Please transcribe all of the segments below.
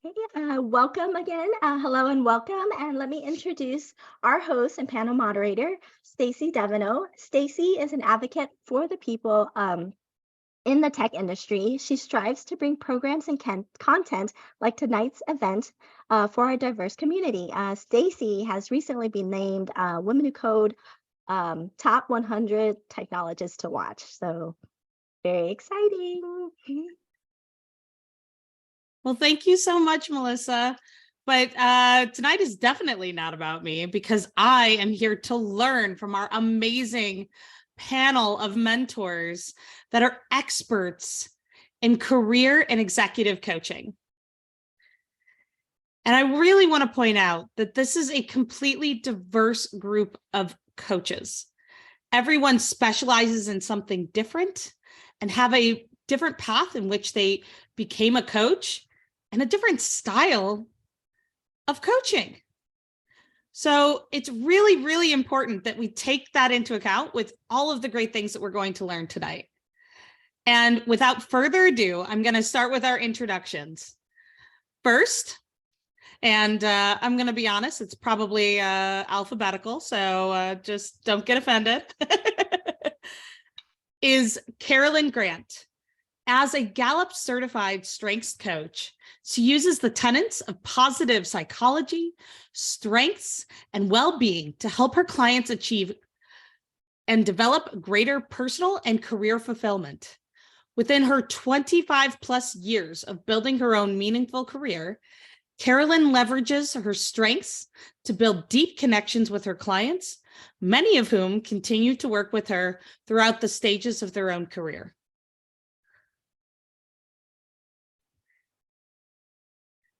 Hey, welcome again. Hello and welcome. And let me introduce our host and panel moderator, Stacy Devino. Stacy is an advocate for the people in the tech industry. She strives to bring programs and content like tonight's event for our diverse community. Stacy has recently been named Women Who Code Top 100 Technologists to Watch. So very exciting. Well, thank you so much, Melissa. But tonight is definitely not about me because I am here to learn from our amazing panel of mentors that are experts in career and executive coaching. And I really want to point out that this is a completely diverse group of coaches. Everyone specializes in something different and have a different path in which they became a coach and a different style of coaching. So it's really, really important that we take that into account with all of the great things that we're going to learn tonight. And without further ado, I'm going to start with our introductions. First, and I'm going to be honest, it's probably alphabetical, so just don't get offended, is Carolyn Grant. As a Gallup Certified Strengths Coach, she uses the tenets of positive psychology, strengths, and well-being to help her clients achieve and develop greater personal and career fulfillment. Within her 25 plus years of building her own meaningful career, Carolyn leverages her strengths to build deep connections with her clients, many of whom continue to work with her throughout the stages of their own career.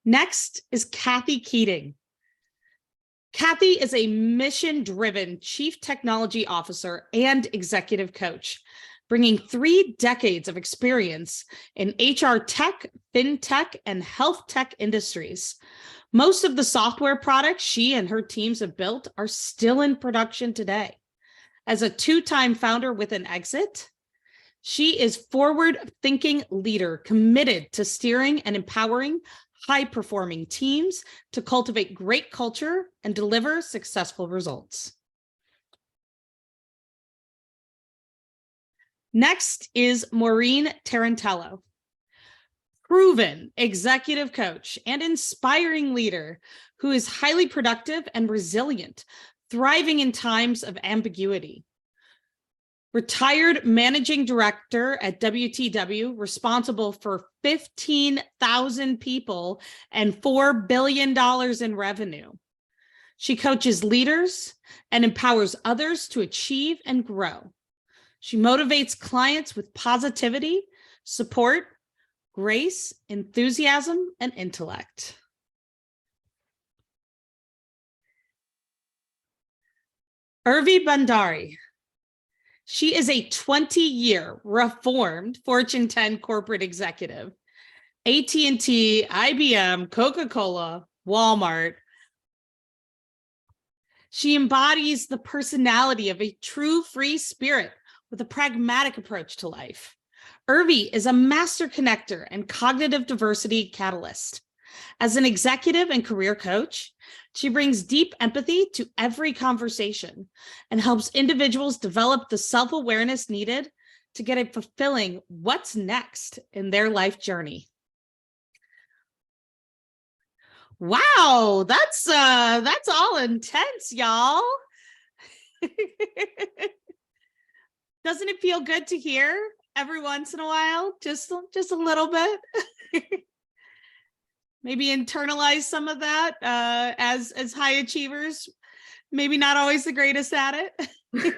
Next is Kathy Keating. Kathy is a mission-driven chief technology officer and executive coach, bringing 3 decades of experience in HRTech, FinTech, and HealthTech industries. Most of the software products she and her teams have built are still in production today. As a 2-time founder with an exit, she is forward-thinking leader committed to steering and empowering high-performing teams to cultivate great culture and deliver successful results. Next is Maureen Tarantello, proven executive coach and inspiring leader who is highly productive and resilient, thriving in times of ambiguity. Retired managing director at WTW, responsible for 15,000 people and $4 billion in revenue. She coaches leaders and empowers others to achieve and grow. She motivates clients with positivity, support, grace, enthusiasm, and intellect. Urvi Bhandari. She is a 20-year reformed Fortune 10 corporate executive. AT&T, IBM, Coca-Cola, Walmart. She embodies the personality of a true free spirit with a pragmatic approach to life. Urvi is a master connector and cognitive diversity catalyst. As an executive and career coach, she brings deep empathy to every conversation and helps individuals develop the self-awareness needed to get a fulfilling what's next in their life journey. Wow, that's all intense, y'all. Doesn't it feel good to hear every once in a while? Just a little bit. Maybe internalize some of that as high achievers, maybe not always the greatest at it.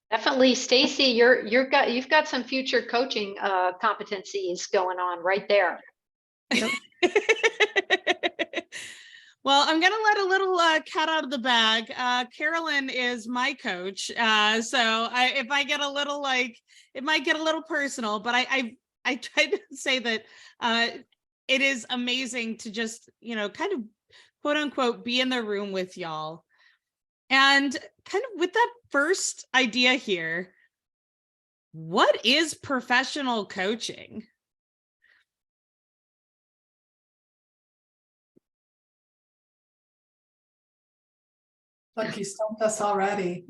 Definitely, Stacy, you've got some future coaching competencies going on right there. Well, I'm going to let a little cat out of the bag. Carolyn is my coach. So if I get a little it might get a little personal, but I try to say that it is amazing to just, kind of quote unquote, be in the room with y'all. And kind of with that first idea here, what is professional coaching? Look, you stumped us already.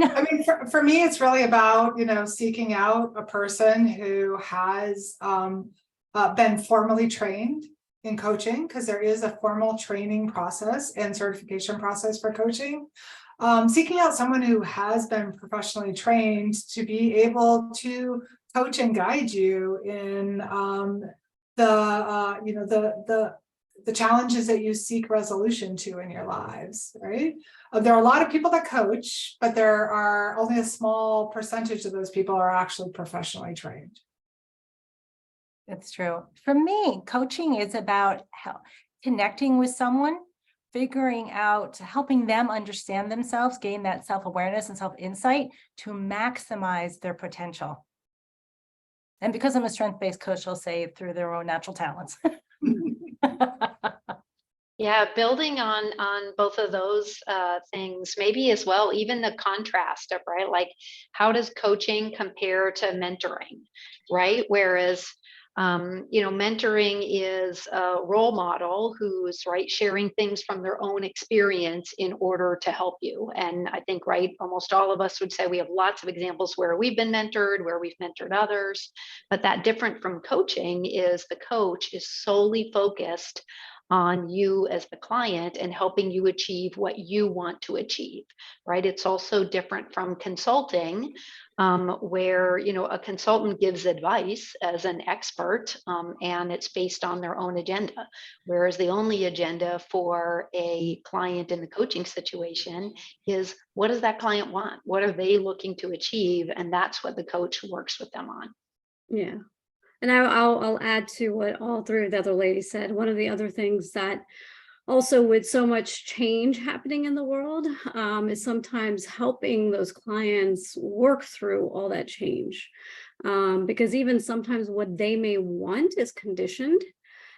I mean, for me, it's really about, seeking out a person who has been formally trained in coaching, because there is a formal training process and certification process for coaching. Seeking out someone who has been professionally trained to be able to coach and guide you in the challenges that you seek resolution to in your lives, right? There are a lot of people that coach, but there are only a small percentage of those people are actually professionally trained. That's true. For me, coaching is about connecting with someone, figuring out, helping them understand themselves, gain that self-awareness and self-insight to maximize their potential. And because I'm a strength-based coach, I'll say through their own natural talents. Yeah, building on both of those things, maybe as well, even the contrast of, right, like how does coaching compare to mentoring, right? Whereas mentoring is a role model who's sharing things from their own experience in order to help you. And I think, almost all of us would say we have lots of examples where we've been mentored, where we've mentored others. But that different from coaching is the coach is solely focused on you as the client and helping you achieve what you want to achieve, right? It's also different from consulting, where a consultant gives advice as an expert, and it's based on their own agenda, whereas the only agenda for a client in the coaching situation is, what does that client want? What are they looking to achieve? And that's what the coach works with them on. Yeah. And I'll add to what all three of the other ladies said. One of the other things that also, with so much change happening in the world, is sometimes helping those clients work through all that change. Because even sometimes what they may want is conditioned.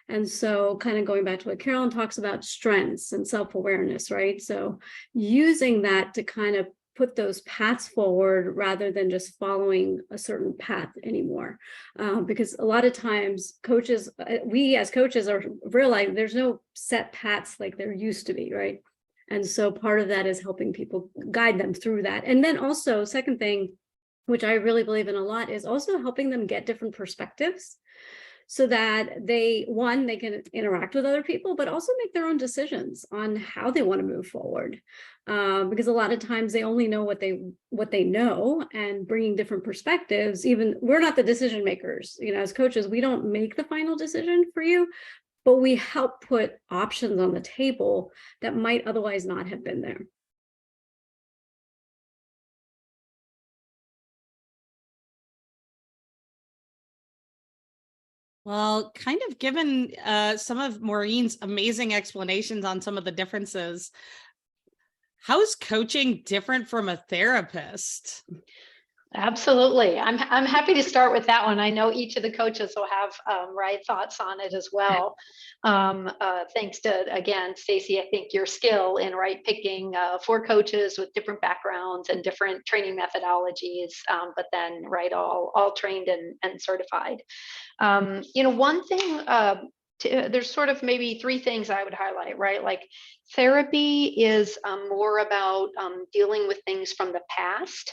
And so kind of going back to what Carolyn talks about, strengths and self-awareness, right? So using that to kind of put those paths forward rather than just following a certain path anymore. Because a lot of times coaches, we as coaches are realizing there's no set paths like there used to be, right? And so part of that is helping people guide them through that. And then also, second thing, which I really believe in a lot, is also helping them get different perspectives, so that they can interact with other people, but also make their own decisions on how they want to move forward. Because a lot of times they only know what they know, and bringing different perspectives, even we're not the decision makers, as coaches, we don't make the final decision for you, but we help put options on the table that might otherwise not have been there. Well, kind of given some of Maureen's amazing explanations on some of the differences, how is coaching different from a therapist? Absolutely. I'm happy to start with that one. I know each of the coaches will have thoughts on it as well. Thanks to, again, Stacy, I think your skill in picking 4 coaches with different backgrounds and different training methodologies, but then all trained and certified. One thing, there's sort of maybe 3 things I would highlight, right? Like therapy is more about dealing with things from the past.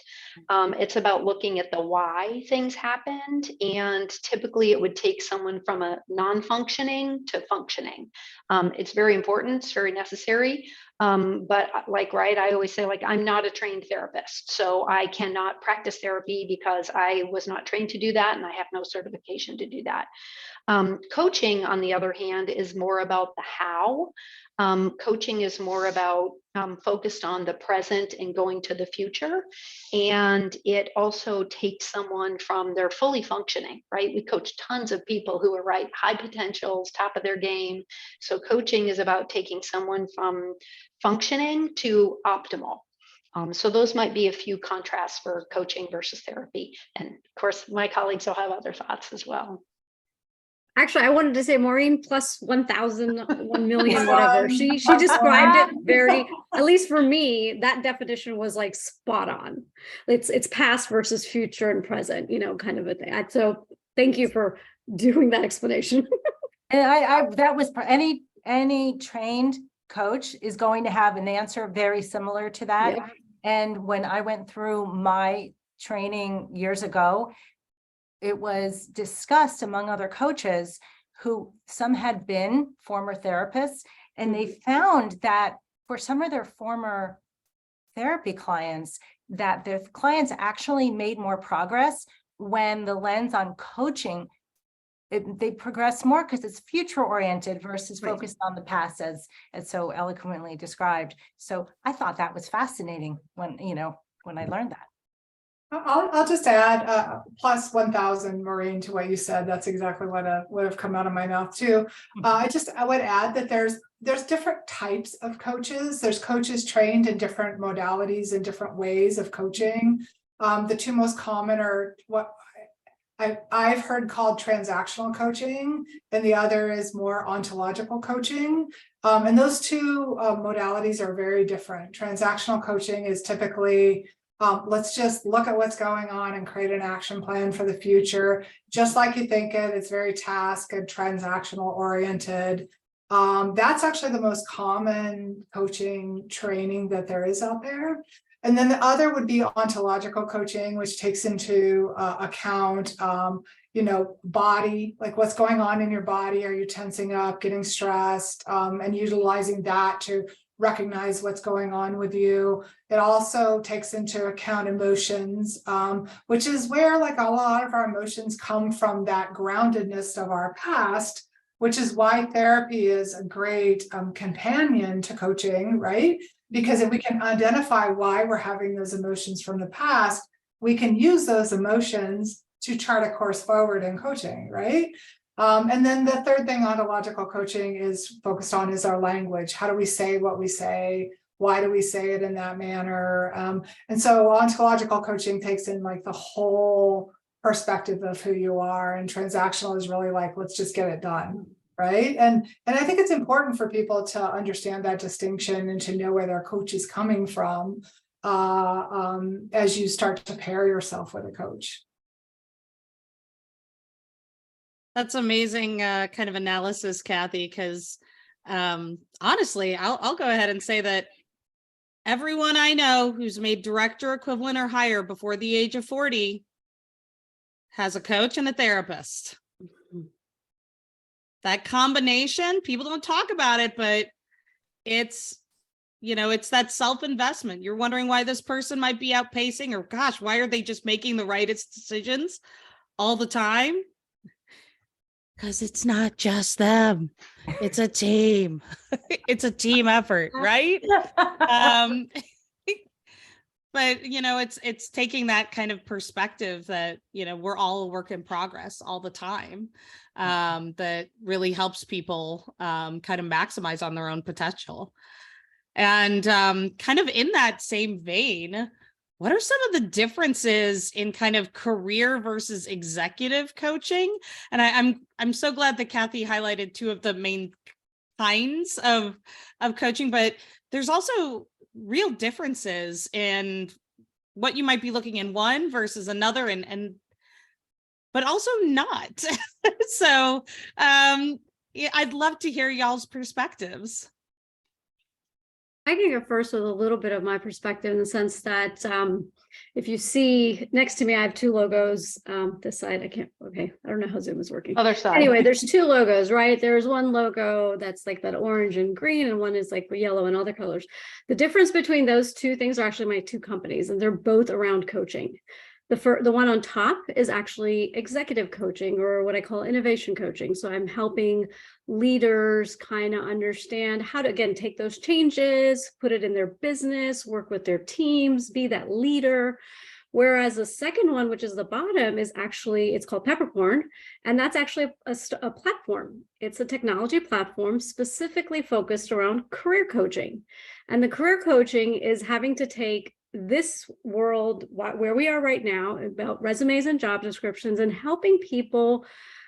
It's about looking at the why things happened. And typically it would take someone from a non-functioning to functioning. It's very important, it's very necessary. But I always say, I'm not a trained therapist, so I cannot practice therapy because I was not trained to do that, and I have no certification to do that. Coaching, on the other hand, is more about the how. Coaching is more about focused on the present and going to the future. And it also takes someone from their fully functioning, right? We coach tons of people who are high potentials, top of their game. So coaching is about taking someone from functioning to optimal. So those might be a few contrasts for coaching versus therapy. And of course, my colleagues will have other thoughts as well. Actually, I wanted to say Maureen plus 1,000, 1 million, whatever. She described it very, at least for me, that definition was spot on. It's past versus future and present, kind of a thing. So thank you for doing that explanation. And that was any trained coach is going to have an answer very similar to that. Yep. And when I went through my training years ago, it was discussed among other coaches who some had been former therapists, and they found that for some of their former therapy clients, that their clients actually made more progress when the lens on coaching, they progress more because it's future oriented versus Right. focused on the past, as so eloquently described. So I thought that was fascinating when I learned that. I'll just add plus 1,000, Maureen, to what you said. That's exactly what would have come out of my mouth too. I would add that there's different types of coaches. There's coaches trained in different modalities and different ways of coaching. The two most common are what I've heard called transactional coaching, and the other is more ontological coaching. And those two modalities are very different. Transactional coaching is typically let's just look at what's going on and create an action plan for the future, just like you think it. It's very task and transactional oriented. That's actually the most common coaching training that there is out there. And then the other would be ontological coaching, which takes into account, body, like what's going on in your body. Are you tensing up, getting stressed, and utilizing that to recognize what's going on with you. It also takes into account emotions, which is where like a lot of our emotions come from, that groundedness of our past, which is why therapy is a great companion to coaching, right? Because if we can identify why we're having those emotions from the past, we can use those emotions to chart a course forward in coaching, right? And then the third thing ontological coaching is focused on is our language. How do we say what we say? Why do we say it in that manner? And so ontological coaching takes in like the whole perspective of who you are, and transactional is really like, let's just get it done, right? And I think it's important for people to understand that distinction and to know where their coach is coming from as you start to pair yourself with a coach. That's amazing kind of analysis, Kathy, because honestly, I'll go ahead and say that everyone I know who's made director equivalent or higher before the age of 40 has a coach and a therapist. That combination, people don't talk about it, but it's that self-investment. You're wondering why this person might be outpacing, or gosh, why are they just making the rightest decisions all the time? Because it's not just them. It's a team. It's a team effort, right? But it's taking that kind of perspective that we're all a work in progress all the time, that really helps people kind of maximize on their own potential. And kind of in that same vein, what are some of the differences in kind of career versus executive coaching? And I'm so glad that Kathy highlighted two of the main kinds of coaching, but there's also real differences in what you might be looking in one versus another, and but also not. So I'd love to hear y'all's perspectives. I can go first with a little bit of my perspective in the sense that if you see next to me, I have two logos. This side, I don't know how Zoom is working. Other side. Anyway, there's two logos, right? There's one logo that's like that orange and green, and one is like yellow and other colors. The difference between those two things are actually my two companies, and they're both around coaching. The one on top is actually executive coaching, or what I call innovation coaching. So I'm helping leaders kind of understand how to, again, take those changes, put it in their business, work with their teams, be that leader. Whereas the second one, which is the bottom, is actually, it's called Peppercorn. And that's actually a platform. It's a technology platform specifically focused around career coaching. And the career coaching is having to take this world where we are right now about resumes and job descriptions and helping people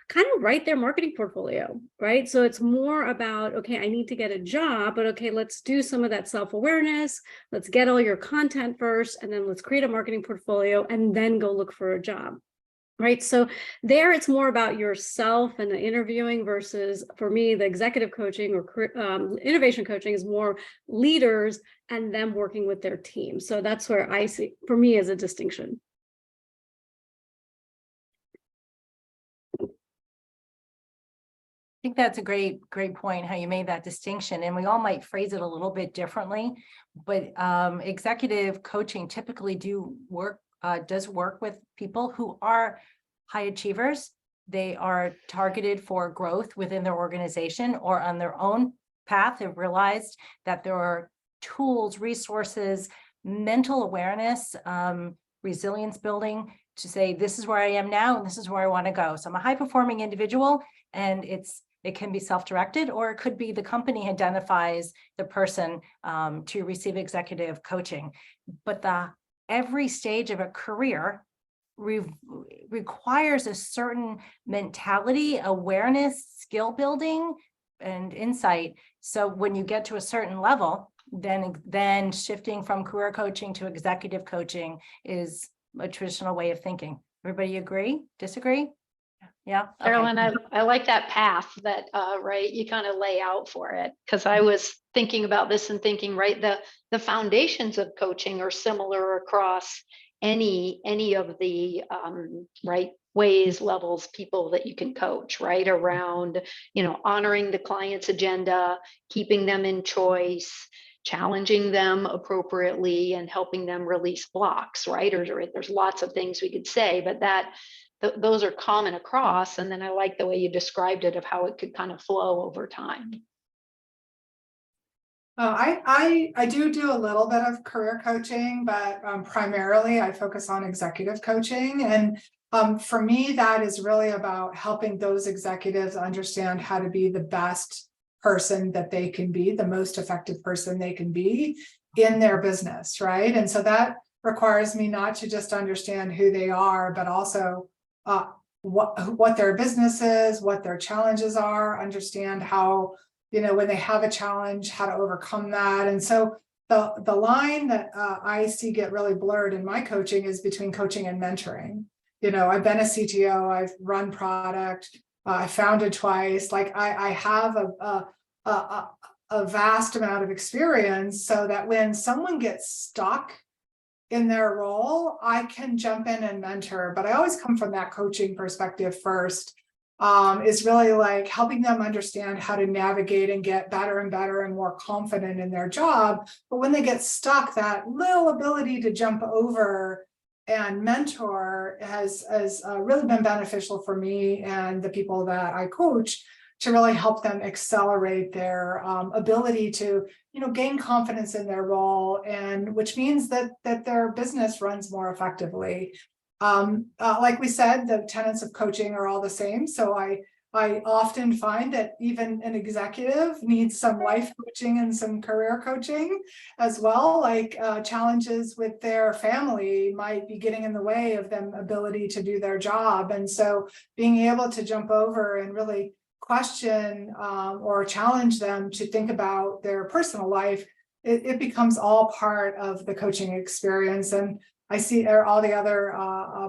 kind of write their marketing portfolio, right? So it's more about, okay, I need to get a job, but okay, let's do some of that self-awareness. Let's get all your content first, and then let's create a marketing portfolio and then go look for a job. Right. So there it's more about yourself and the interviewing versus, for me, the executive coaching or innovation coaching is more leaders and them working with their team. So that's where I see, for me, as a distinction. I think that's a great point, how you made that distinction. And we all might phrase it a little bit differently, but executive coaching typically does work with people who are high achievers. They are targeted for growth within their organization or on their own path. Have realized that there are tools, resources, mental awareness, resilience building to say, this is where I am now and this is where I want to go. So I'm a high performing individual, and it can be self-directed, or it could be the company identifies the person to receive executive coaching. But every stage of a career requires a certain mentality, awareness, skill building, and insight. So when you get to a certain level, then shifting from career coaching to executive coaching is a traditional way of thinking. Everybody agree? Disagree? Yeah. Okay. Carolyn, I like that path that right, you kind of lay out for it, because I was thinking about this and thinking, right, the foundations of coaching are similar across any of the right ways, levels, people that you can coach, right, around, honoring the client's agenda, keeping them in choice, challenging them appropriately, and helping them release blocks, right? Or there's lots of things we could say, but those are common across. And then I like the way you described it of how it could kind of flow over time. I do a little bit of career coaching, but primarily I focus on executive coaching. And for me, that is really about helping those executives understand how to be the best person that they can be, the most effective person they can be in their business, right? And so that requires me not to just understand who they are, but also what their business is, what their challenges are, understand how, when they have a challenge, how to overcome that. And so the line that I see get really blurred in my coaching is between coaching and mentoring. I've been a CTO, I've run product, I founded twice. Like I have a vast amount of experience, so that when someone gets stuck in their role, I can jump in and mentor. But I always come from that coaching perspective first. Is really like helping them understand how to navigate and get better and better and more confident in their job. But when they get stuck, that little ability to jump over and mentor has really been beneficial for me and the people that I coach, to really help them accelerate their ability to, gain confidence in their role, and which means that their business runs more effectively. Like we said, the tenets of coaching are all the same. So I often find that even an executive needs some life coaching and some career coaching as well. Like challenges with their family might be getting in the way of them ability to do their job. And so being able to jump over and really question or challenge them to think about their personal life, it becomes all part of the coaching experience. And I see all the other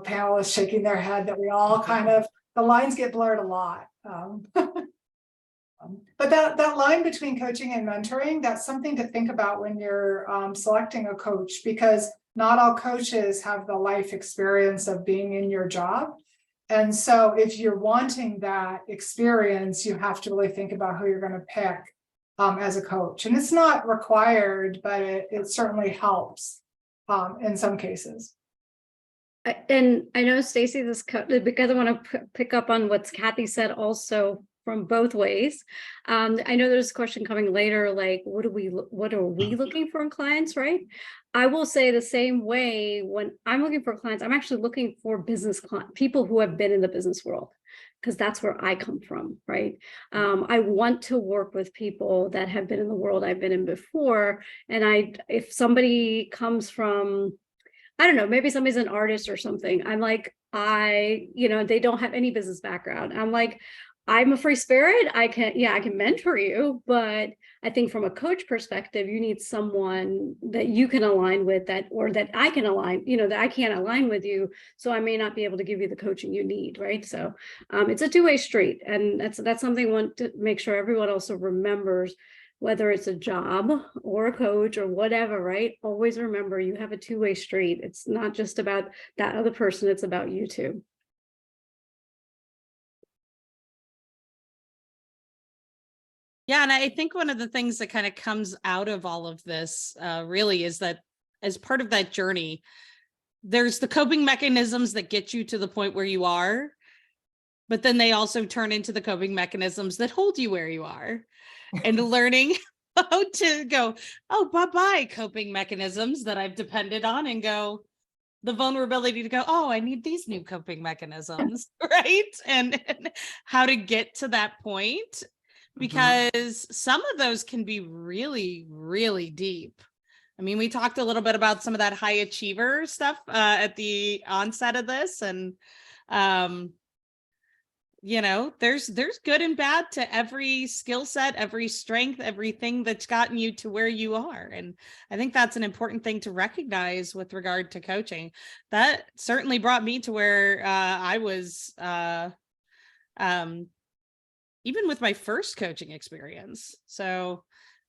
panelists shaking their head that we all kind of, the lines get blurred a lot. But that line between coaching and mentoring, that's something to think about when you're selecting a coach, because not all coaches have the life experience of being in your job. And so if you're wanting that experience, you have to really think about who you're going to pick as a coach. And it's not required, but it certainly helps. In some cases. And I know, Stacy, because I want to pick up on what Kathy said also from both ways. I know there's a question coming later, like, what are we looking for in clients, right? I will say the same way, when I'm looking for clients, I'm actually looking for business clients, people who have been in the business world, because that's where I come from, right? I want to work with people that have been in the world I've been in before. And if somebody comes from, I don't know, maybe somebody's an artist or something, I'm like, they don't have any business background. I'm like, I'm a free spirit. I can mentor you, but I think from a coach perspective, you need someone that you can align with, or that I can align, that I can't align with you. So I may not be able to give you the coaching you need, right? So it's a two-way street. And that's something I want to make sure everyone also remembers, whether it's a job or a coach or whatever, right? Always remember you have a two-way street. It's not just about that other person, it's about you too. Yeah, and I think one of the things that kind of comes out of all of this really is that as part of that journey, there's the coping mechanisms that get you to the point where you are, but then they also turn into the coping mechanisms that hold you where you are. And learning how to go, oh, bye-bye coping mechanisms that I've depended on, and go, the vulnerability to go, oh, I need these new coping mechanisms, right? And how to get to that point, because some of those can be really, really deep. I mean, we talked a little bit about some of that high achiever stuff at the onset of this, and there's good and bad to every skill set, every strength, everything that's gotten you to where you are. And I think that's an important thing to recognize with regard to coaching. That certainly brought me to where I was, even with my first coaching experience. So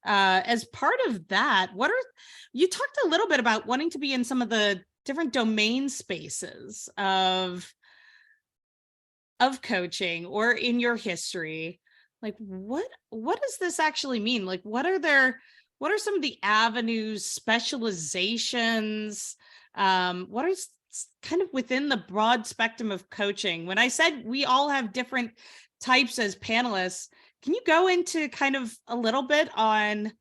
as part of that, you talked a little bit about wanting to be in some of the different domain spaces of coaching, or in your history. Like, what does this actually mean? Like, what are some of the avenues, specializations, what is kind of within the broad spectrum of coaching? When I said we all have different types as panelists, can you go into kind of a little bit on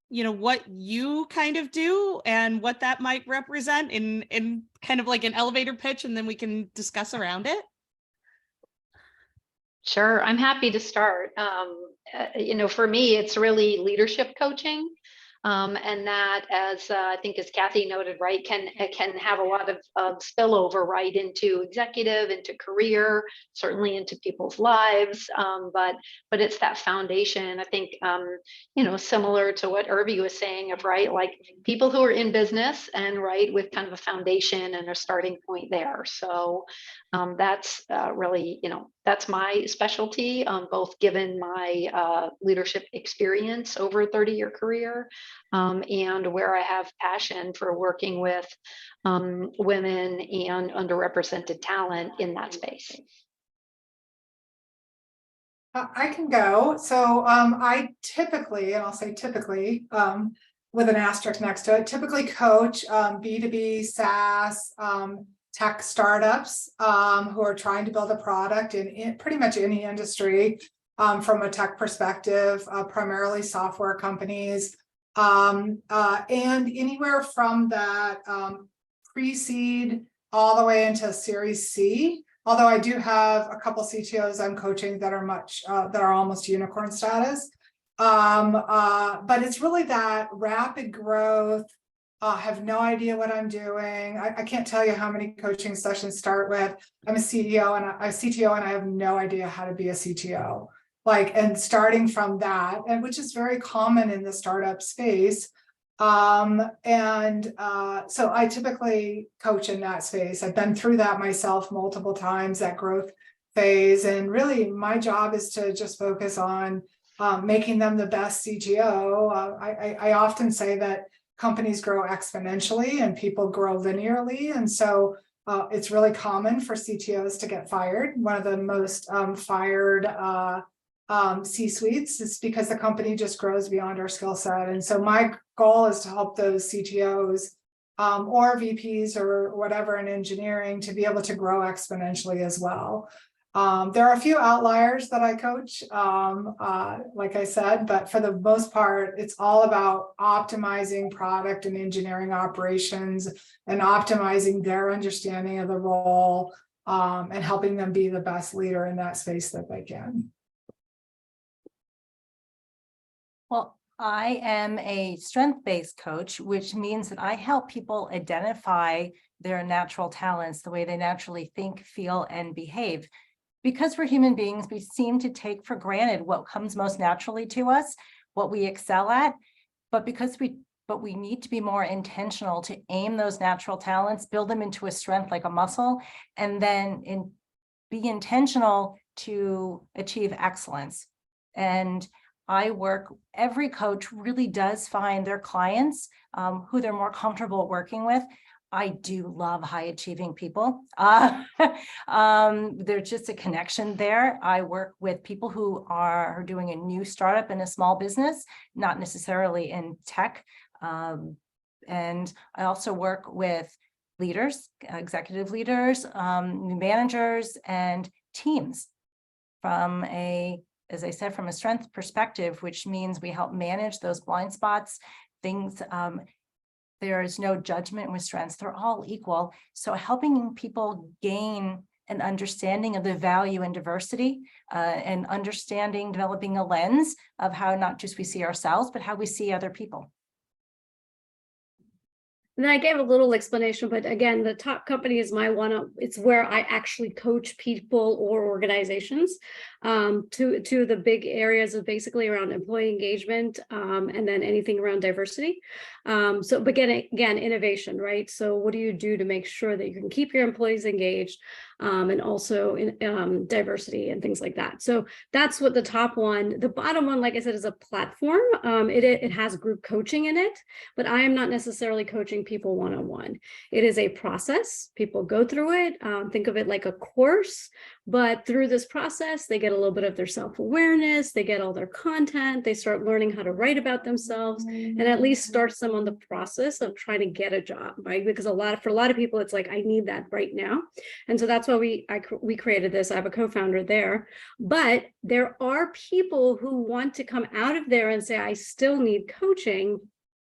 what you kind of do and what that might represent in kind of like an elevator pitch, and then we can discuss around it? Sure, I'm happy to start. For me, it's really leadership coaching. And that, as I think as Kathy noted, right, can have a lot of spillover, right, into executive, into career, certainly into people's lives. But it's that foundation. I think, similar to what Urvi was saying, of right, like people who are in business and right with kind of a foundation and a starting point there. So that's really, that's my specialty, both given my leadership experience over a 30-year career. And where I have passion for working with women and underrepresented talent in that space. I can go. So I typically, and I'll say typically, with an asterisk next to it, typically coach B2B SaaS tech startups who are trying to build a product in pretty much any industry from a tech perspective, primarily software companies. And anywhere from that pre-seed all the way into Series C. Although I do have a couple CTOs I'm coaching that are almost unicorn status. But it's really that rapid growth. Have no idea what I'm doing. I can't tell you how many coaching sessions start with, I'm a CEO and a CTO, and I have no idea how to be a CTO. And starting from that, and which is very common in the startup space. So I typically coach in that space. I've been through that myself multiple times, that growth phase. And really my job is to just focus on making them the best CTO. I often say that companies grow exponentially and people grow linearly. And so it's really common for CTOs to get fired. One of the most fired C-suites is because the company just grows beyond our skill set. And so my goal is to help those CTOs or VPs or whatever in engineering to be able to grow exponentially as well. There are a few outliers that I coach, like I said, but for the most part, it's all about optimizing product and engineering operations and optimizing their understanding of the role and helping them be the best leader in that space that they can. Well, I am a strength-based coach, which means that I help people identify their natural talents, the way they naturally think, feel, and behave. because we're human beings, we seem to take for granted what comes most naturally to us, what we excel at. But we need to be more intentional to aim those natural talents, build them into a strength like a muscle, and then be intentional to achieve excellence. And every coach really does find their clients who they're more comfortable working with. I do love high achieving people. There's just a connection there. I work with people who are doing a new startup in a small business, not necessarily in tech. And I also work with leaders, executive leaders, managers, and teams from as I said, from a strength perspective, which means we help manage those blind spots, things. There is no judgment with strengths. They're all equal. So helping people gain an understanding of the value in diversity and developing a lens of how not just we see ourselves, but how we see other people. And then I gave a little explanation, but again, the top company is it's where I actually coach people or organizations. Two of the big areas of basically around employee engagement and then anything around diversity. But again, innovation, right? So what do you do to make sure that you can keep your employees engaged and also in diversity and things like that? So that's what the top one. The bottom one, like I said, is a platform. It has group coaching in it, but I am not necessarily coaching people one-on-one. It is a process. People go through it. Think of it like a course, but through this process, they get a little bit of their self-awareness, they get all their content, they start learning how to write about themselves, and at least starts them on the process of trying to get a job, right? Because for a lot of people, it's like, I need that right now. And so that's why we created this. I have a co-founder there, but there are people who want to come out of there and say, I still need coaching.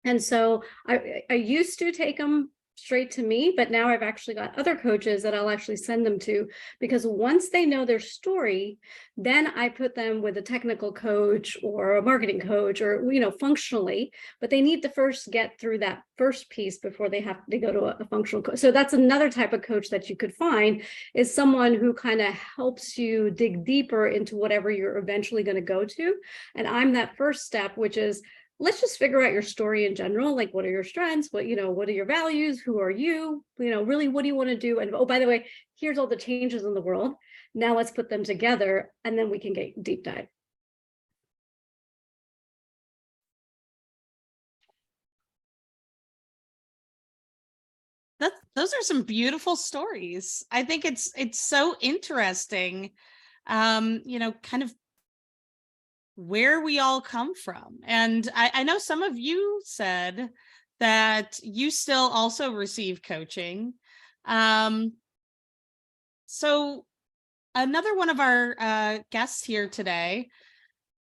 And so I used to take them straight to me, but now I've actually got other coaches that I'll actually send them to, because once they know their story, then I put them with a technical coach or a marketing coach or, functionally, but they need to first get through that first piece before they have to go to a functional coach. So that's another type of coach that you could find, is someone who kind of helps you dig deeper into whatever you're eventually going to go to. And I'm that first step, which is, let's just figure out your story in general. Like, what are your strengths? What are your values? Who are you? Really, what do you want to do? And oh, by the way, here's all the changes in the world. Now let's put them together, and then we can get deep dive. Those are some beautiful stories. I think it's so interesting, kind of where we all come from. And I know some of you said that you still also receive coaching. So another one of our guests here today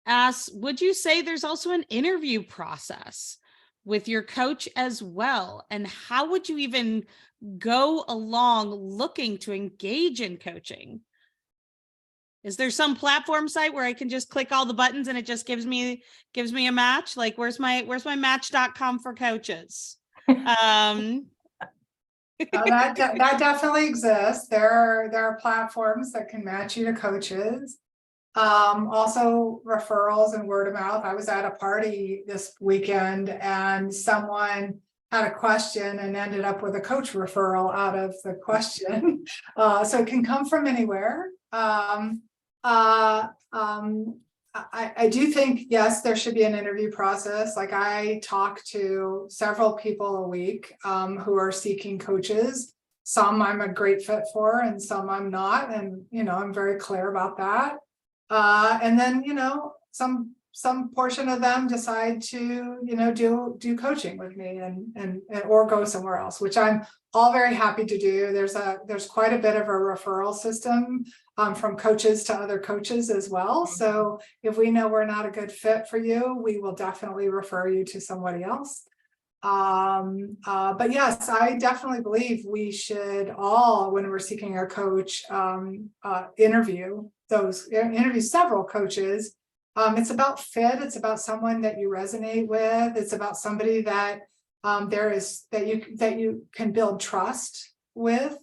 asks, would you say there's also an interview process with your coach as well? And how would you even go along looking to engage in coaching? Is there some platform site where I can just click all the buttons and it just gives me a match? Like, where's my match.com for coaches? That definitely exists. There are platforms that can match you to coaches. Also referrals and word of mouth. I was at a party this weekend and someone had a question and ended up with a coach referral out of the question. So it can come from anywhere. I do think, yes, there should be an interview process. Like, I talk to several people a week who are seeking coaches. Some I'm a great fit for and some I'm not. And, I'm very clear about that. And then, some portion of them decide to, do coaching with me and or go somewhere else, which I'm all very happy to do. There's quite a bit of a referral system from coaches to other coaches as well. So if we know we're not a good fit for you, we will definitely refer you to somebody else. But yes, I definitely believe we should all, when we're seeking a coach, interview several coaches. It's about fit. It's about someone that you resonate with. It's about somebody that that you can build trust with.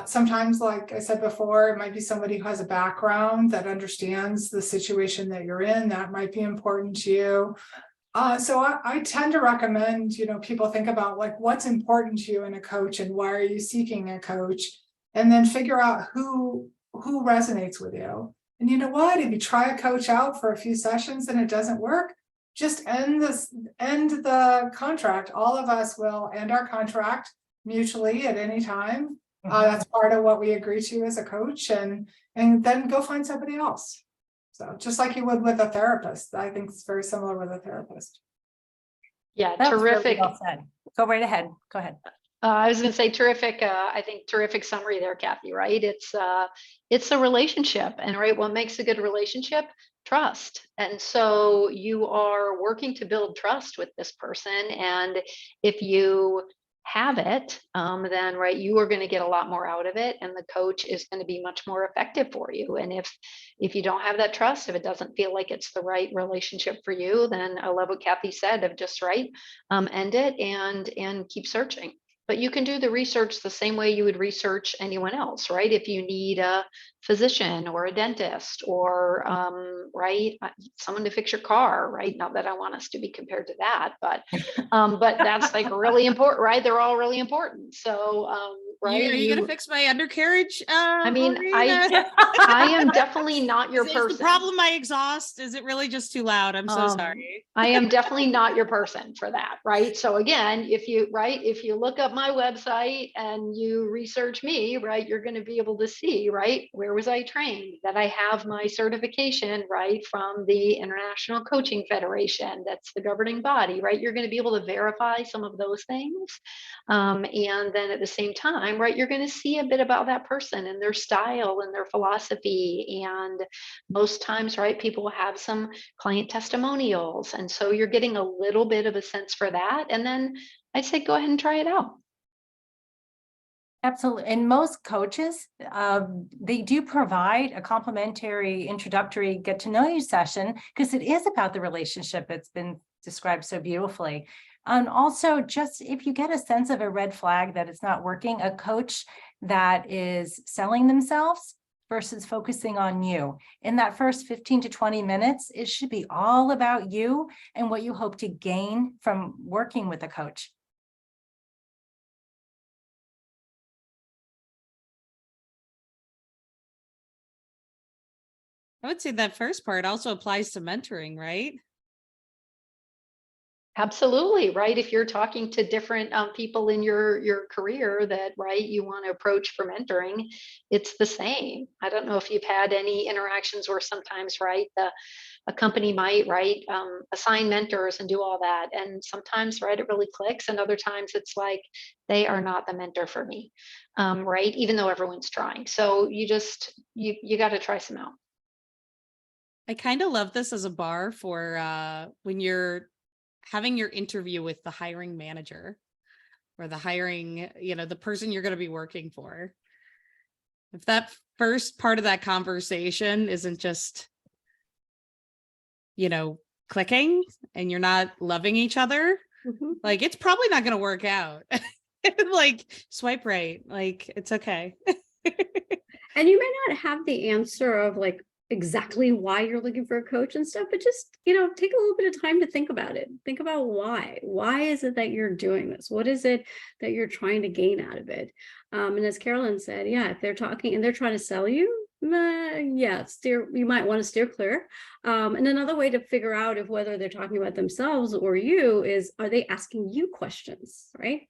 Sometimes, like I said before, it might be somebody who has a background that understands the situation that you're in. That might be important to you. So I tend to recommend, people think about like what's important to you in a coach and why are you seeking a coach, and then figure out who resonates with you. And you know what? If you try a coach out for a few sessions and it doesn't work, just end the contract. All of us will end our contract mutually at any time. That's part of what we agree to as a coach, and then go find somebody else. So just like you would with a therapist, I think it's very similar with a therapist. Yeah, That was really terrific. well said. Go right ahead. Go ahead. I was going to say terrific. I think terrific summary there, Kathy, right? It's a relationship, and right, what makes a good relationship? Trust. And so you are working to build trust with this person. And if you have it, then right, you are going to get a lot more out of it, and the coach is going to be much more effective for you. And if you don't have that trust, if it doesn't feel like it's the right relationship for you, then I love what Kathy said of just end it and keep searching. But you can do the research the same way you would research anyone else, right? If you need a physician or a dentist or someone to fix your car, right? Not that I want us to be compared to that, but that's like really important, right? They're all really important. So right, are you gonna fix my undercarriage? I mean, Maureen? I am definitely not your person. Is the problem my exhaust? Is it really just too loud? I'm so sorry. I am definitely not your person for that, right? So again, if you look up my website and you research me, right, you're going to be able to see, right, where was I trained, that I have my certification, right, from the International Coaching Federation, that's the governing body, right? You're going to be able to verify some of those things. And then at the same time, right, you're going to see a bit about that person and their style and their philosophy. And most times, right, people have some client testimonials. And so you're getting a little bit of a sense for that. And then I'd say, go ahead and try it out. Absolutely. And most coaches, they do provide a complimentary introductory get to know you session, because it is about the relationship. It's been described so beautifully. And also, just if you get a sense of a red flag that it's not working, a coach that is selling themselves versus focusing on you. In that first 15 to 20 minutes, it should be all about you and what you hope to gain from working with a coach. I would say that first part also applies to mentoring, right? Absolutely, right. If you're talking to different people in your career that, right, you want to approach for mentoring, it's the same. I don't know if you've had any interactions where sometimes, right, a company might, right, assign mentors and do all that. And sometimes, right, it really clicks. And other times it's like, they are not the mentor for me, right, even though everyone's trying. So you got to try some out. I kind of love this as a bar for when you're having your interview with the hiring manager or the hiring, the person you're going to be working for. If that first part of that conversation isn't just, clicking and you're not loving each other, like it's probably not going to work out. Like swipe right, like it's okay. And you may not have the answer of like exactly why you're looking for a coach and stuff, but just, take a little bit of time to think about it. Think about why is it that you're doing this? What is it that you're trying to gain out of it? And as Carolyn said, yeah, if they're talking and they're trying to sell you, you might want to steer clear. And another way to figure out if whether they're talking about themselves or you is, are they asking you questions, right?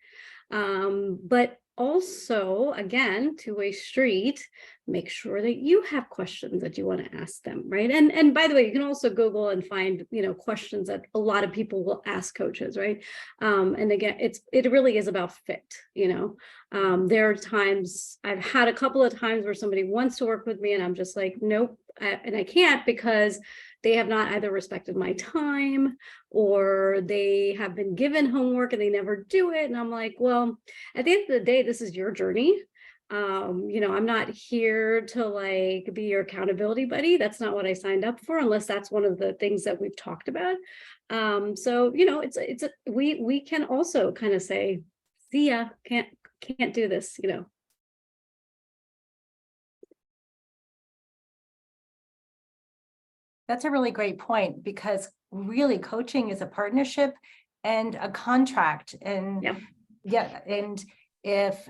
But also, again, two-way street, make sure that you have questions that you want to ask them, right? And by the way, you can also Google and find, questions that a lot of people will ask coaches, right? And again, it really is about fit, there are times, I've had a couple of times where somebody wants to work with me and I'm just like, nope, and I can't because they have not either respected my time or they have been given homework and they never do it. And I'm like, well, at the end of the day, this is your journey. I'm not here to like be your accountability buddy. That's not what I signed up for, unless that's one of the things that we've talked about. So, we can also kind of say, see ya, can't do this, That's a really great point, because really coaching is a partnership and a contract. And Yep. yeah, and if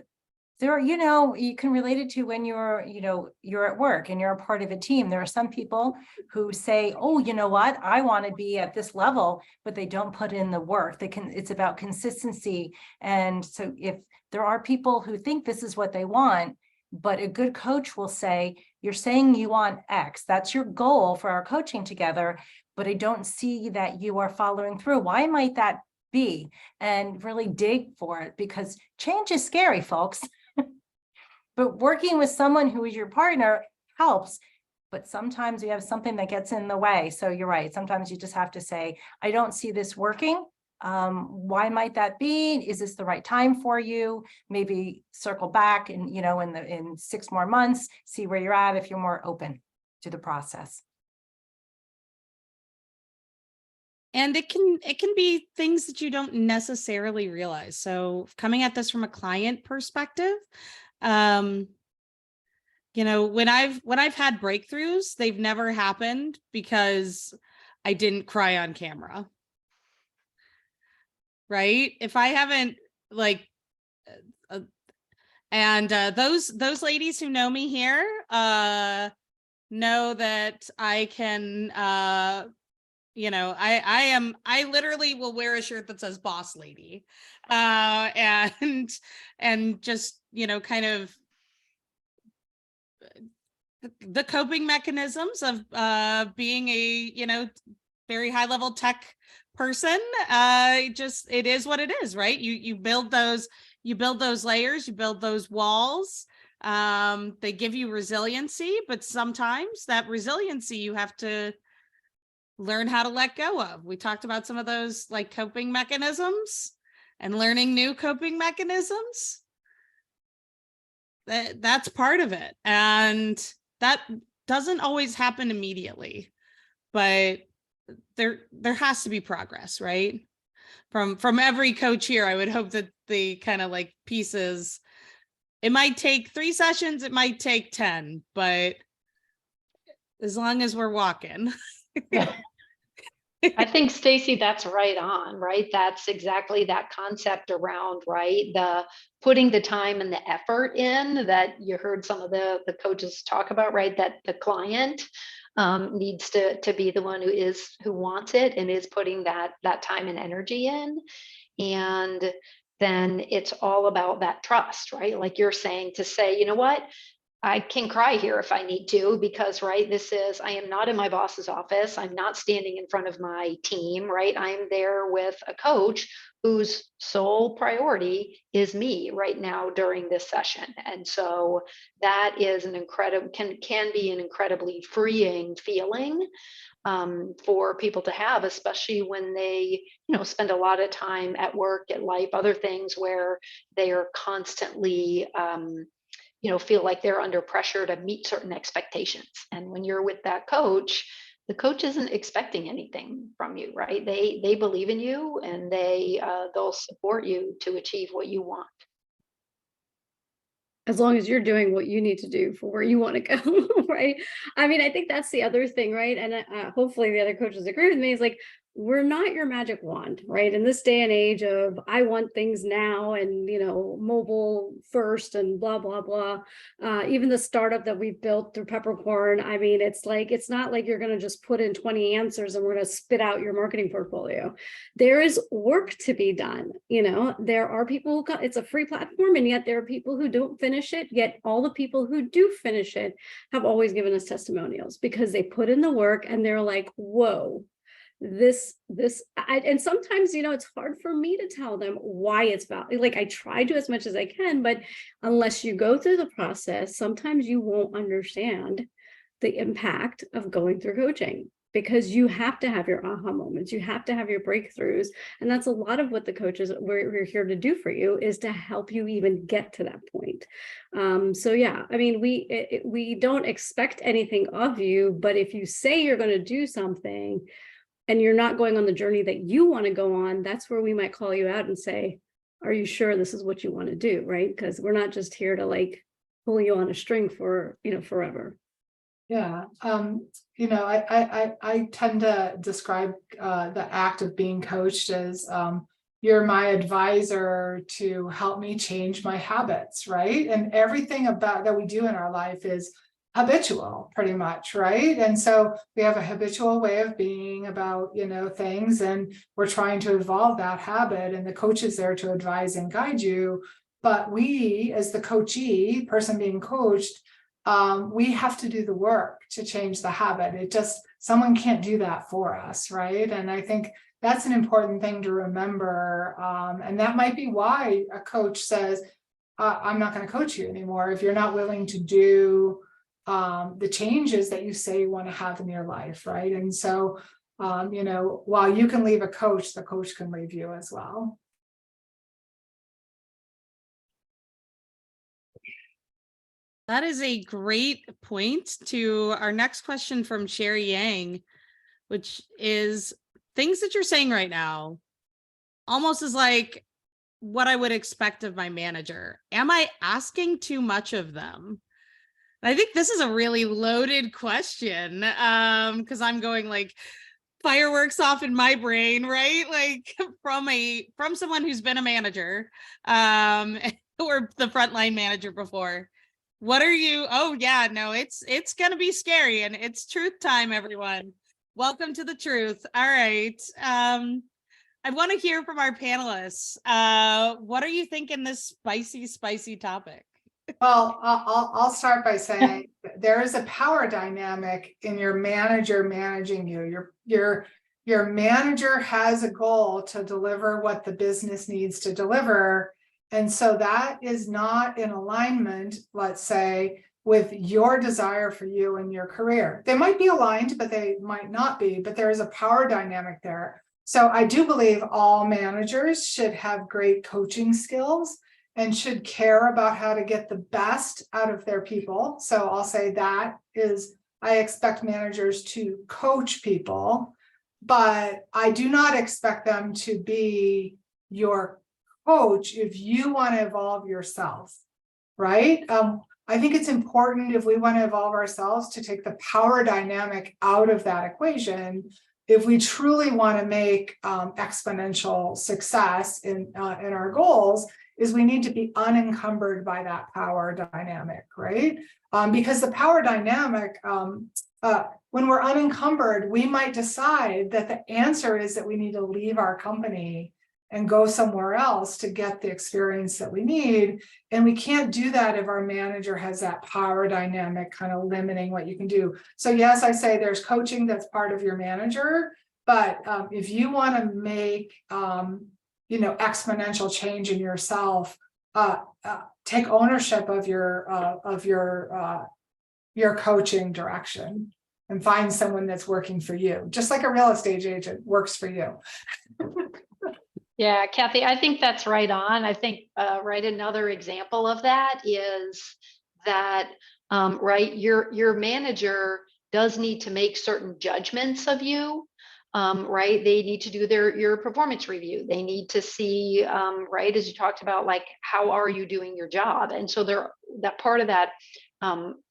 there are, you know, you can relate it to when you're, you know, you're at work and you're a part of a team. There are some people who say, oh, you know what, I want to be at this level, but they don't put in the work. It's about consistency. And so if there are people who think this is what they want, but a good coach will say, you're saying you want X, that's your goal for our coaching together, but I don't see that you are following through. Why might that be? And really dig for it, because change is scary, folks. But working with someone who is your partner helps. But sometimes you have something that gets in the way. So you're right. Sometimes you just have to say, I don't see this working. Why might that be? Is this the right time for you? Maybe circle back and, you know, in 6 more months, see where you're at if you're more open to the process. And it can be things that you don't necessarily realize. So coming at this from a client perspective, you know, when I've had breakthroughs, they've never happened because I didn't cry on camera. Right? If I haven't those ladies who know me here know that I can you know, I literally will wear a shirt that says boss lady. And just, you know, kind of the coping mechanisms of being a, you know, very high level tech person. It is what it is, right? You build those layers, you build those walls. They give you resiliency, but sometimes that resiliency you have to learn how to let go of. We talked about some of those like coping mechanisms and learning new coping mechanisms. That's part of it. And that doesn't always happen immediately, but there has to be progress, right? From every coach here, I would hope that the kind of like pieces, it might take 3 sessions, it might take 10, but as long as we're walking. Yeah. I think, Stacy, that's right on, right? That's exactly that concept around, right? The putting the time and the effort in that you heard some of the coaches talk about, right? That the client needs to be the one who wants it and is putting that time and energy in. And then it's all about that trust, right? Like you're saying, to say, you know what? I can cry here if I need to, because, right, I am not in my boss's office. I'm not standing in front of my team, right? I'm there with a coach whose sole priority is me right now during this session. And so that is can be an incredibly freeing feeling for people to have, especially when they, you know, spend a lot of time at work, at life, other things where they are constantly, you know, feel like they're under pressure to meet certain expectations. And when you're with that coach, the coach isn't expecting anything from you, right? They believe in you, and they'll support you to achieve what you want. As long as you're doing what you need to do for where you want to go, right? I mean, I think that's the other thing, right? And hopefully the other coaches agree with me, is like, we're not your magic wand, right? In this day and age of I want things now and, you know, mobile first and blah, blah, blah. Even the startup that we've built through Peppercorn, I mean, it's not like you're going to just put in 20 answers and we're going to spit out your marketing portfolio. There is work to be done. You know, there are people who it's a free platform, and yet there are people who don't finish it. Yet all the people who do finish it have always given us testimonials because they put in the work and they're like, whoa. And sometimes, you know, it's hard for me to tell them why it's valid. Like I try to as much as I can, but unless you go through the process, sometimes you won't understand the impact of going through coaching, because you have to have your aha moments. You have to have your breakthroughs. And that's a lot of what the coaches we're here to do for you, is to help you even get to that point. So yeah, I mean, we don't expect anything of you, but if you say you're going to do something and you're not going on the journey that you want to go on, that's where we might call you out and say, are you sure this is what you want to do? Right? Because we're not just here to like pull you on a string for, you know, forever. Yeah, I tend to describe the act of being coached as you're my advisor to help me change my habits, right? And everything about that we do in our life is habitual, pretty much, right? And so we have a habitual way of being about, things, and we're trying to evolve that habit, and the coach is there to advise and guide you. But we, as the coachee, person being coached, we have to do the work to change the habit. Someone can't do that for us, right? And I think that's an important thing to remember. And that might be why a coach says, I'm not going to coach you anymore if you're not willing to do the changes that you say you want to have in your life, right? And so, while you can leave a coach, the coach can leave you as well. That is a great point to our next question from Sherry Yang, which is things that you're saying right now almost is like what I would expect of my manager. Am I asking too much of them? And I think this is a really loaded question because I'm going like fireworks off in my brain, right? Like from someone who's been a manager or the frontline manager before. What are you? Oh yeah, no, it's gonna be scary, and it's truth time, everyone. Welcome to the truth. All right. I want to hear from our panelists. What are you thinking this spicy topic? Well, I'll start by saying there is a power dynamic in your manager managing you. Your manager has a goal to deliver what the business needs to deliver. And so that is not in alignment, let's say, with your desire for you and your career. They might be aligned, but they might not be, but there is a power dynamic there. So I do believe all managers should have great coaching skills and should care about how to get the best out of their people. So I'll say that is, I expect managers to coach people, but I do not expect them to be your coach if you want to evolve yourself, right? I think it's important, if we want to evolve ourselves, to take the power dynamic out of that equation. If we truly want to make exponential success in our goals, is we need to be unencumbered by that power dynamic, right? Because the power dynamic, when we're unencumbered, we might decide that the answer is that we need to leave our company and go somewhere else to get the experience that we need. And we can't do that if our manager has that power dynamic kind of limiting what you can do. So yes, I say there's coaching that's part of your manager, but if you want to make exponential change in yourself, take ownership of your coaching direction and find someone that's working for you, just like a real estate agent works for you. Yeah, Kathy, I think that's right on. I think, another example of that is that, your manager does need to make certain judgments of you, right? They need to do your performance review. They need to see, as you talked about, like, how are you doing your job? And so that part of that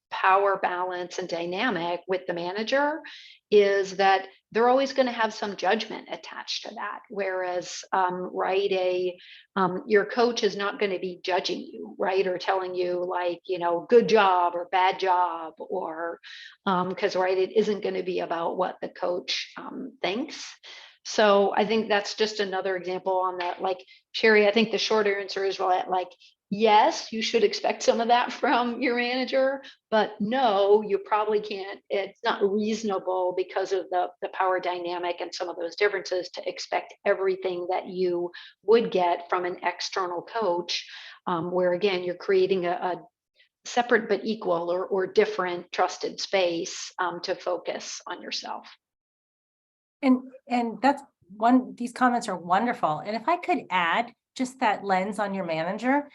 power balance and dynamic with the manager is that they're always going to have some judgment attached to that. Whereas, your coach is not going to be judging you, right? Or telling you like, good job or bad job, or because, it isn't going to be about what the coach thinks. So I think that's just another example on that. Like, Sherry, I think the short answer is like, yes, you should expect some of that from your manager, but no, you probably can't. It's not reasonable because of the power dynamic and some of those differences to expect everything that you would get from an external coach, where again, you're creating a separate but equal or different trusted space to focus on yourself. And that's these comments are wonderful. And if I could add just that lens on your manager,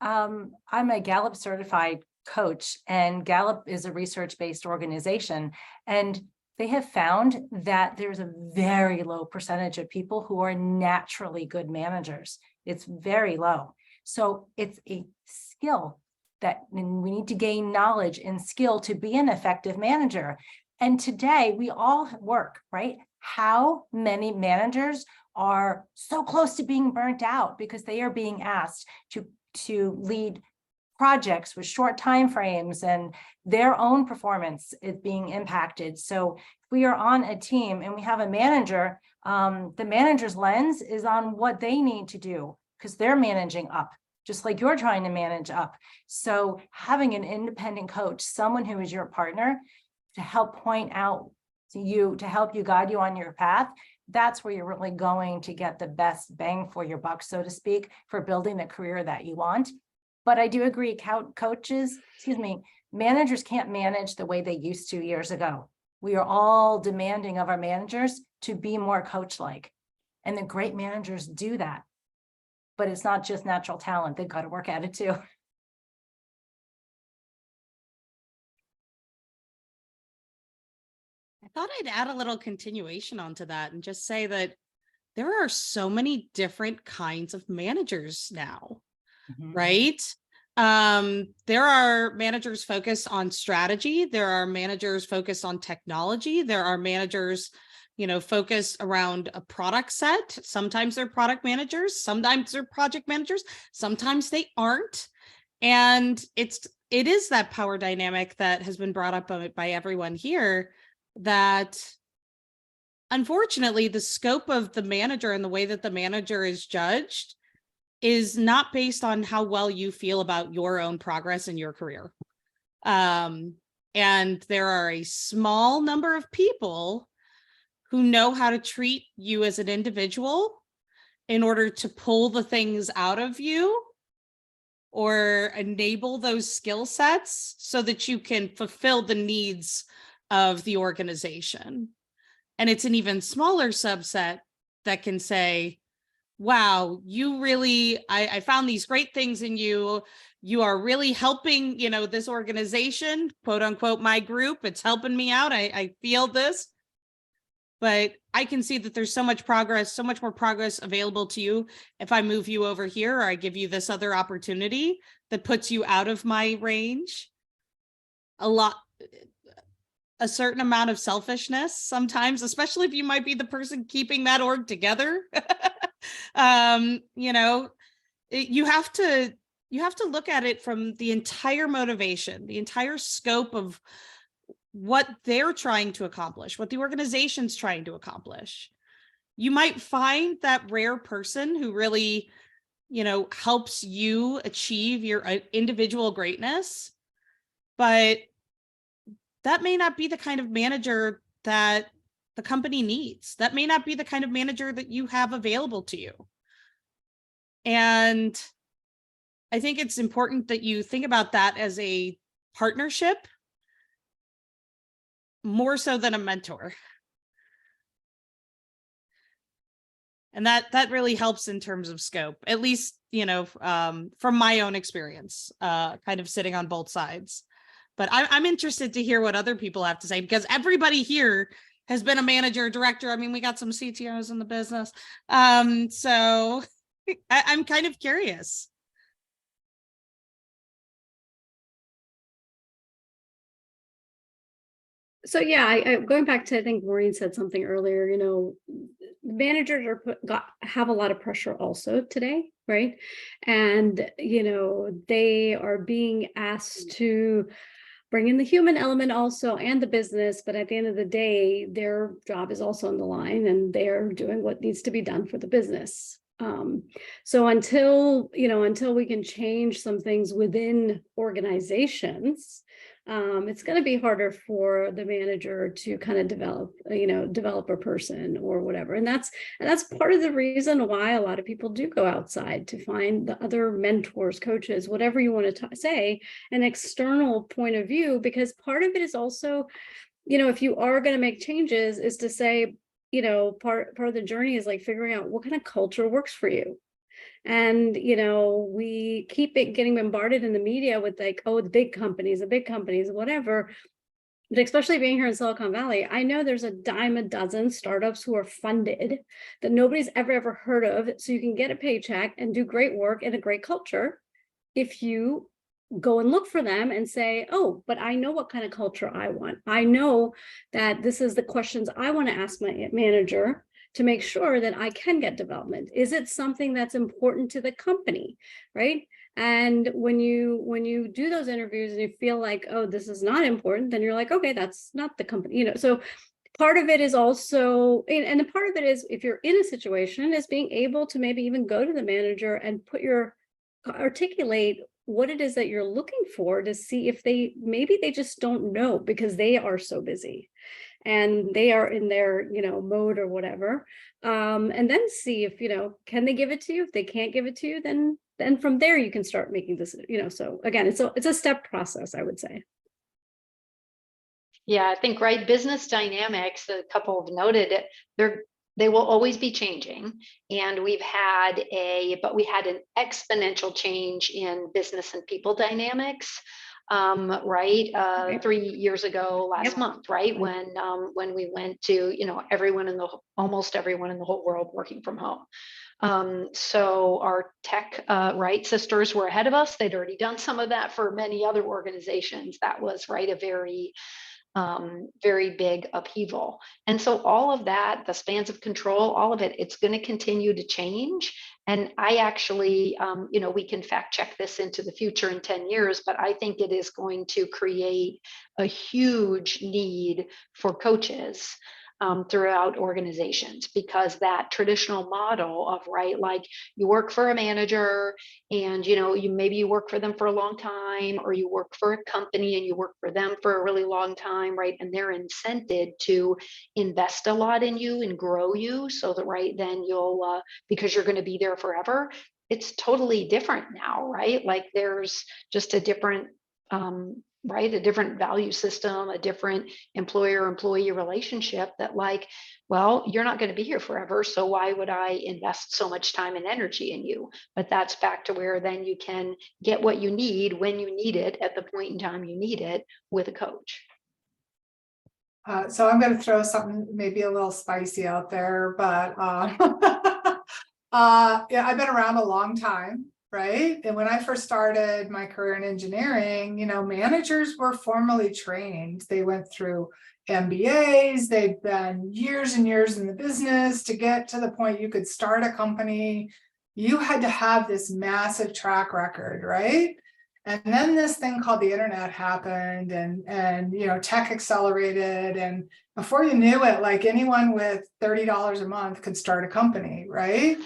I'm a Gallup certified coach, and Gallup is a research-based organization. And they have found that there's a very low percentage of people who are naturally good managers. It's very low. So it's a skill and we need to gain knowledge and skill to be an effective manager. And today we all work, right? How many managers are so close to being burnt out because they are being asked to lead projects with short time frames and their own performance is being impacted. So if we are on a team and we have a manager, the manager's lens is on what they need to do because they're managing up, just like you're trying to manage up. So having an independent coach, someone who is your partner to help point out to you, to help you guide you on your path, that's where you're really going to get the best bang for your buck, so to speak, for building the career that you want. But I do agree, managers can't manage the way they used to years ago. We are all demanding of our managers to be more coach-like. And the great managers do that. But it's not just natural talent. They've got to work at it too. I thought I'd add a little continuation onto that and just say that there are so many different kinds of managers now, right? There are managers focused on strategy. There are managers focused on technology. There are managers, focused around a product set. Sometimes they're product managers. Sometimes they're project managers. Sometimes they aren't. And it is that power dynamic that has been brought up by everyone here, that unfortunately the scope of the manager and the way that the manager is judged is not based on how well you feel about your own progress in your career. And there are a small number of people who know how to treat you as an individual in order to pull the things out of you or enable those skill sets so that you can fulfill the needs of the organization. And it's an even smaller subset that can say, wow, you really, I found these great things in you. You are really helping, this organization, quote unquote, my group. It's helping me out. I feel this. But I can see that there's so much more progress available to you if I move you over here or I give you this other opportunity that puts you out of my range. A certain amount of selfishness sometimes, especially if you might be the person keeping that org together. You have to look at it from the entire motivation, the entire scope of what they're trying to accomplish, what the organization's trying to accomplish. You might find that rare person who really, helps you achieve your individual greatness, but that may not be the kind of manager that the company needs. That may not be the kind of manager that you have available to you. And I think it's important that you think about that as a partnership more so than a mentor. And that really helps in terms of scope, at least, from my own experience, kind of sitting on both sides. But I'm interested to hear what other people have to say, because everybody here has been a manager, director. I mean, we got some CTOs in the business. So I'm kind of curious. So yeah, going back to, I think Maureen said something earlier, managers have a lot of pressure also today, right? And, they are being asked to bring in the human element also and the business, but at the end of the day, their job is also on the line and they're doing what needs to be done for the business. So until we can change some things within organizations, it's going to be harder for the manager to kind of develop a person or whatever. And that's part of the reason why a lot of people do go outside to find the other mentors, coaches, whatever you want to say, an external point of view, because part of it is also, if you are going to make changes, is to say, part of the journey is like figuring out what kind of culture works for you. And, we keep getting bombarded in the media with like, oh, the big companies, whatever. But especially being here in Silicon Valley, I know there's a dime a dozen startups who are funded that nobody's ever heard of. So you can get a paycheck and do great work in a great culture if you go and look for them and say, oh, but I know what kind of culture I want. I know that this is the questions I want to ask my manager to make sure that I can get development. Is it something that's important to the company, right? And when you do those interviews and you feel like, oh, this is not important, then you're like, okay, that's not the company, you know. So part of it is also, and the part of it is, if you're in a situation, is being able to maybe even go to the manager and articulate what it is that you're looking for, to see if maybe they just don't know because they are so busy and they are in their, mode or whatever. And then see if, can they give it to you? If they can't give it to you, then from there you can start making this, so again, it's a step process, I would say. Yeah, I think, right, business dynamics, a couple have noted it, they will always be changing. And we had an exponential change in business and people dynamics, right? 3 years ago last month, right? When we went to, almost everyone in the whole world working from home. So our tech, right, sisters were ahead of us. They'd already done some of that for many other organizations. That was, right, a very big upheaval. And so all of that, the spans of control, all of it, it's going to continue to change. And I actually, we can fact check this into the future in 10 years, but I think it is going to create a huge need for coaches throughout organizations, because that traditional model of, right, like you work for a manager and maybe you work for them for a long time, or you work for a company and you work for them for a really long time, right, and they're incented to invest a lot in you and grow you so that, right, then you'll because you're going to be there forever. It's totally different now, right? Like there's just a different right, a different value system, a different employer-employee relationship, that, like, well, you're not going to be here forever, so why would I invest so much time and energy in you? But that's back to where then you can get what you need when you need it at the point in time you need it with a coach. So I'm going to throw something maybe a little spicy out there, but yeah, I've been around a long time. Right. And when I first started my career in engineering, managers were formally trained. They went through MBAs. They'd been years and years in the business to get to the point you could start a company. You had to have this massive track record, right? And then this thing called the internet happened, and tech accelerated. And before you knew it, like anyone with $30 a month could start a company, right?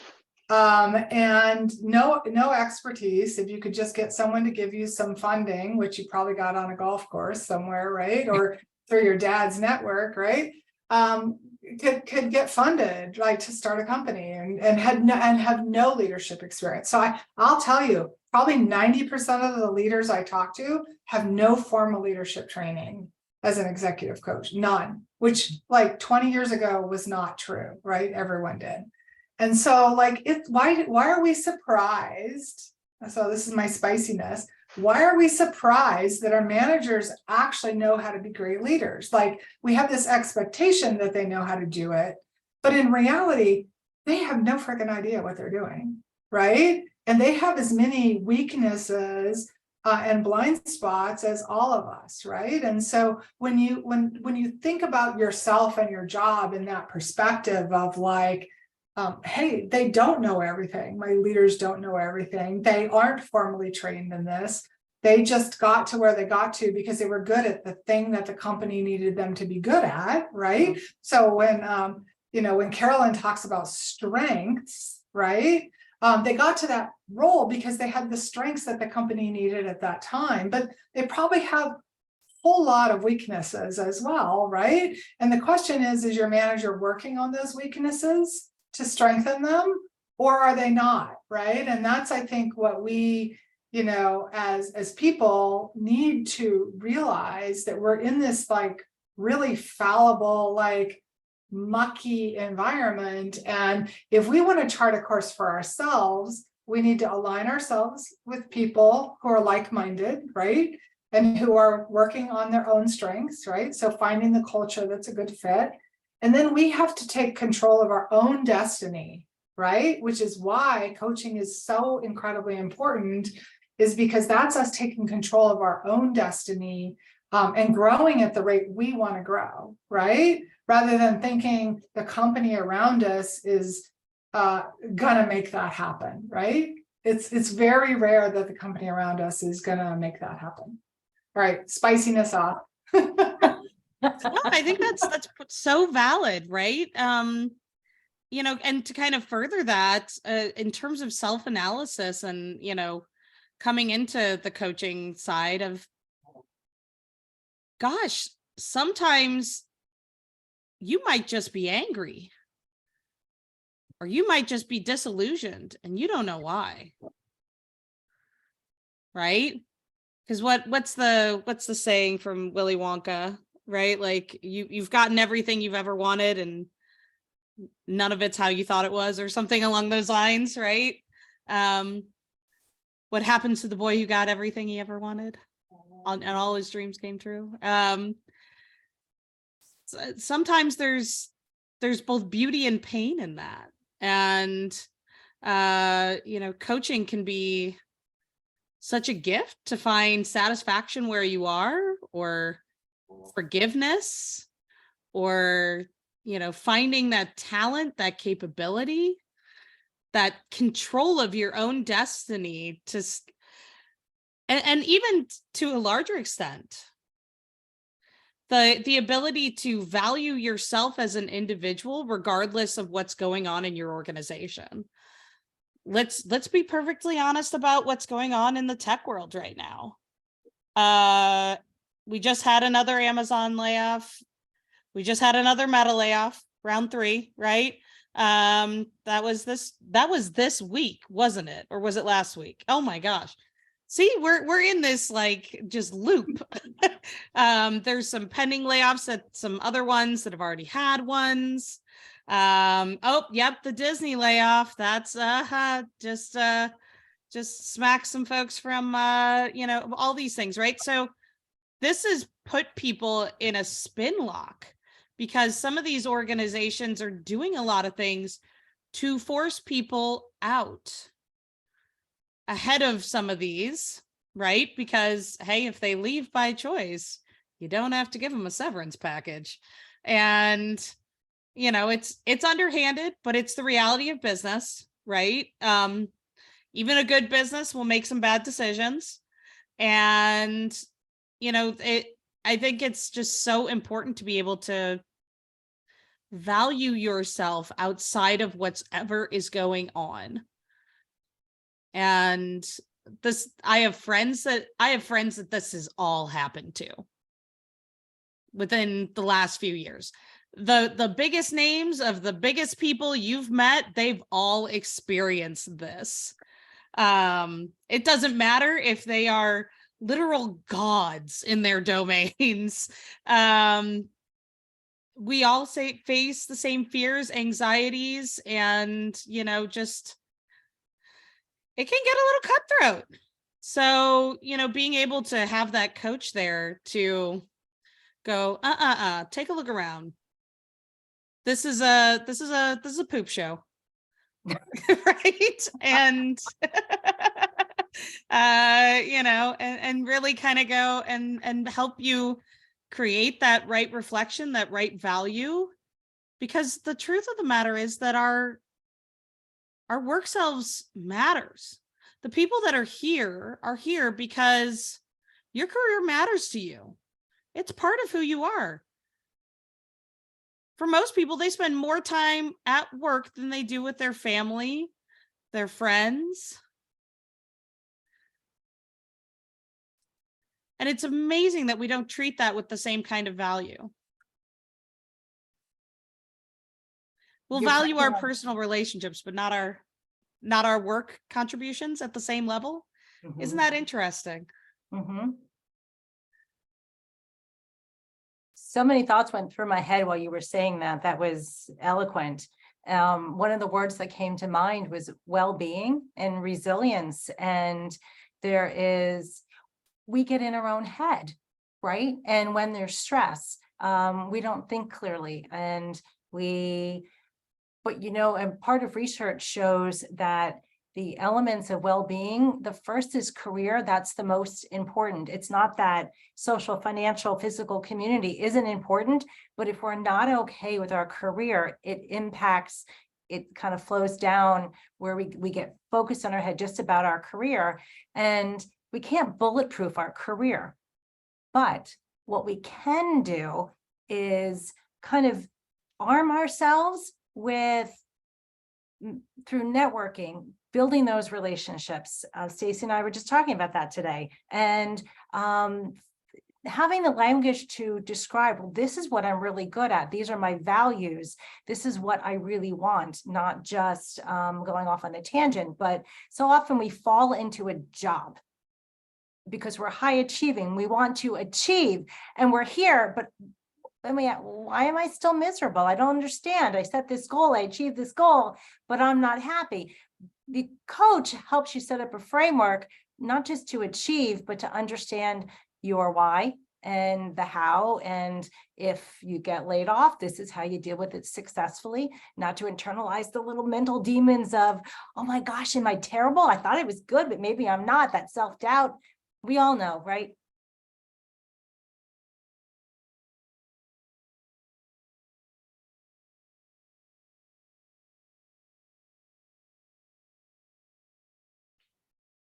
And no expertise. If you could just get someone to give you some funding, which you probably got on a golf course somewhere, right? Or through your dad's network, right? Could get funded, like, to start a company and have no leadership experience. So I'll tell you, probably 90% of the leaders I talk to have no formal leadership training as an executive coach, none, which like 20 years ago was not true, right? Everyone did. And so, like, why are we surprised? So this is my spiciness. Why are we surprised that our managers actually know how to be great leaders? Like, we have this expectation that they know how to do it, but in reality, they have no freaking idea what they're doing, right? And they have as many weaknesses and blind spots as all of us, right? And so when you think about yourself and your job in that perspective of, like, hey, they don't know everything. My leaders don't know everything. They aren't formally trained in this. They just got to where they got to because they were good at the thing that the company needed them to be good at, right? So when Carolyn talks about strengths, right? They got to that role because they had the strengths that the company needed at that time, but they probably have a whole lot of weaknesses as well, right? And the question is your manager working on those weaknesses to strengthen them, or are they not, right? And that's, I think, what we, as people need to realize, that we're in this, like, really fallible, like, mucky environment. And if we want to chart a course for ourselves, we need to align ourselves with people who are like-minded, right? And who are working on their own strengths, right? So finding the culture that's a good fit. And then we have to take control of our own destiny, right? Which is why coaching is so incredibly important, is because that's us taking control of our own destiny, and growing at the rate we want to grow, right? Rather than thinking the company around us is gonna make that happen, right? It's very rare that the company around us is gonna make that happen. All right, spiciness off. No, I think that's so valid, right? You know, and to kind of further that, in terms of self-analysis and, you know, coming into the coaching side of, gosh, sometimes you might just be angry, or you might just be disillusioned and you don't know why. Right? Because what's the saying from Willy Wonka, right? Like you've gotten everything you've ever wanted and none of it's how you thought it was, or something along those lines, right? What happens to the boy who got everything he ever wanted and all his dreams came true? Sometimes there's both beauty and pain in that. And you know, coaching can be such a gift to find satisfaction where you are, or forgiveness, or, you know, finding that talent, that capability, that control of your own destiny to, and even to a larger extent, the ability to value yourself as an individual, regardless of what's going on in your organization. Let's be perfectly honest about what's going on in the tech world right now. We just had another Amazon layoff. We just had another Meta layoff, round 3, right? That was this week, wasn't it? Or was it last week? Oh my gosh. See, we're in this like just loop. There's some pending layoffs at some other ones that have already had ones. Oh, yep, the Disney layoff. That's just smack some folks from you know, all these things, right? So this has put people in a spin lock, because some of these organizations are doing a lot of things to force people out ahead of some of these, right? Because hey, if they leave by choice, you don't have to give them a severance package. And you know, it's underhanded, but it's the reality of business, right? Even a good business will make some bad decisions. And you know, I think it's just so important to be able to value yourself outside of whatever is going on. And this, I have friends that this has all happened to within the last few years. The biggest names of the biggest people you've met, they've all experienced this. It doesn't matter if they are literal gods in their domains. We all face the same fears, anxieties, and, you know, just, it can get a little cutthroat. So, you know, being able to have that coach there to go, take a look around. This is a poop show. Right? And you know, and really kind of go and help you create that right reflection, that right value. Because the truth of the matter is that our work selves matters. The people that are here because your career matters to you. It's part of who you are. For most people, they spend more time at work than they do with their family, their friends. And it's amazing that we don't treat that with the same kind of value. We'll value our personal relationships, but not our work contributions at the same level. Mm-hmm. Isn't that interesting? Mm-hmm. So many thoughts went through my head while you were saying that. That was eloquent. One of the words that came to mind was well-being and resilience. And we get in our own head, right? And when there's stress, we don't think clearly. But you know, and part of research shows that the elements of well-being, the first is career. That's the most important. It's not that social, financial, physical community isn't important, but if we're not okay with our career, it impacts, it kind of flows down where we get focused on our head just about our career, and we can't bulletproof our career. But what we can do is kind of arm ourselves with, through networking, building those relationships. Stacy and I were just talking about that today, and having the language to describe, well, this is what I'm really good at. These are my values. This is what I really want, not just going off on a tangent. But so often we fall into a job because we're high achieving. We want to achieve, and we're here, but why am I still miserable? I don't understand. I set this goal, I achieved this goal, but I'm not happy. The coach helps you set up a framework, not just to achieve, but to understand your why and the how. And if you get laid off, this is how you deal with it successfully, not to internalize the little mental demons of, oh my gosh, am I terrible? I thought I was good, but maybe I'm not. That self-doubt, we all know, right?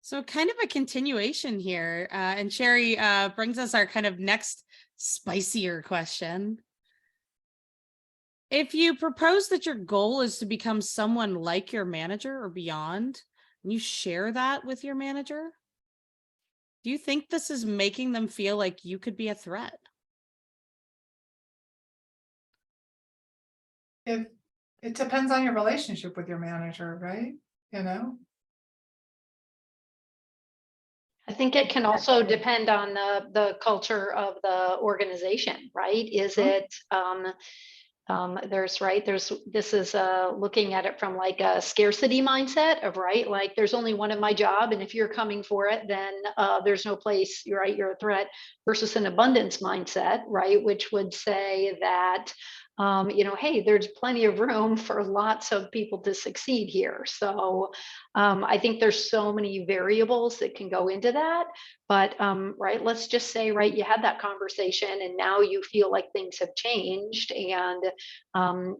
So kind of a continuation here, and Sherry brings us our kind of next spicier question. If you propose that your goal is to become someone like your manager or beyond, and you share that with your manager, do you think this is making them feel like you could be a threat? If it depends on your relationship with your manager, right? You know? I think it can also depend on the culture of the organization, right? Is it this is looking at it from like a scarcity mindset of, right, like there's only one of my job, and if you're coming for it, then there's no place, you're right, you're a threat, versus an abundance mindset, right, which would say that hey, there's plenty of room for lots of people to succeed here. So I think there's so many variables that can go into that. But right, let's just say, right, you had that conversation and now you feel like things have changed, and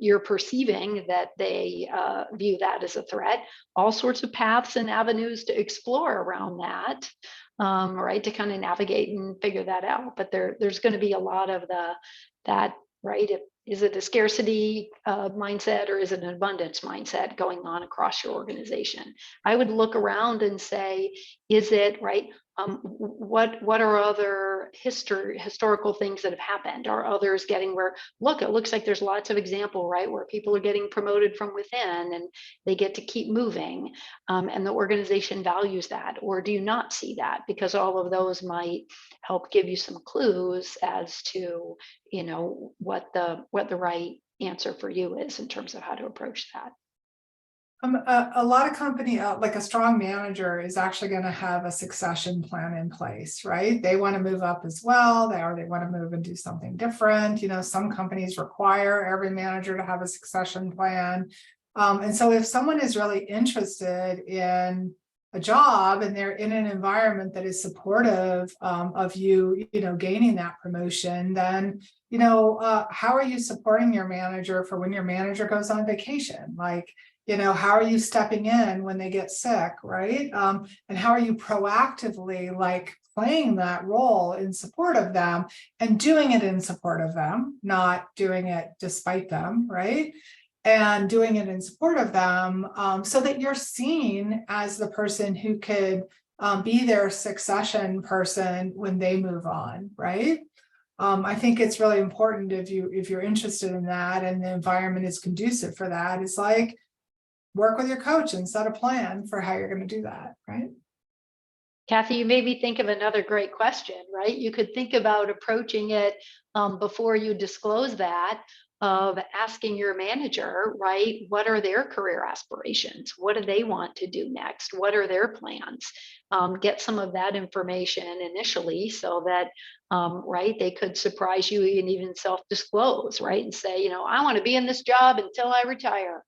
you're perceiving that they view that as a threat. All sorts of paths and avenues to explore around that. Right, to kind of navigate and figure that out. But there's going to be a lot of that, right? Is it a scarcity mindset, or is it an abundance mindset going on across your organization? I would look around and say, is it, right? What are other historical things that have happened? Are others getting where, look, it looks like there's lots of example, right, where people are getting promoted from within and they get to keep moving, and the organization values that? Or do you not see that? Because all of those might help give you some clues as to, what the right answer for you is in terms of how to approach that. A lot of company, like a strong manager, is actually going to have a succession plan in place, right? They want to move up as well. They want to move and do something different. Some companies require every manager to have a succession plan. And so if someone is really interested in a job and they're in an environment that is supportive of you, gaining that promotion, then, how are you supporting your manager for when your manager goes on vacation? Like, how are you stepping in when they get sick, right? And how are you proactively like playing that role in support of them and doing it in support of them, not doing it despite them, right? And doing it in support of them, so that you're seen as the person who could be their succession person when they move on, right? I think it's really important if you're interested in that and the environment is conducive for that, is like, work with your coach and set a plan for how you're going to do that, right? Kathy, you made me think of another great question, right? You could think about approaching it before you disclose that, of asking your manager, right? What are their career aspirations? What do they want to do next? What are their plans? Get some of that information initially so that, right, they could surprise you and even self-disclose, right? And say, I want to be in this job until I retire.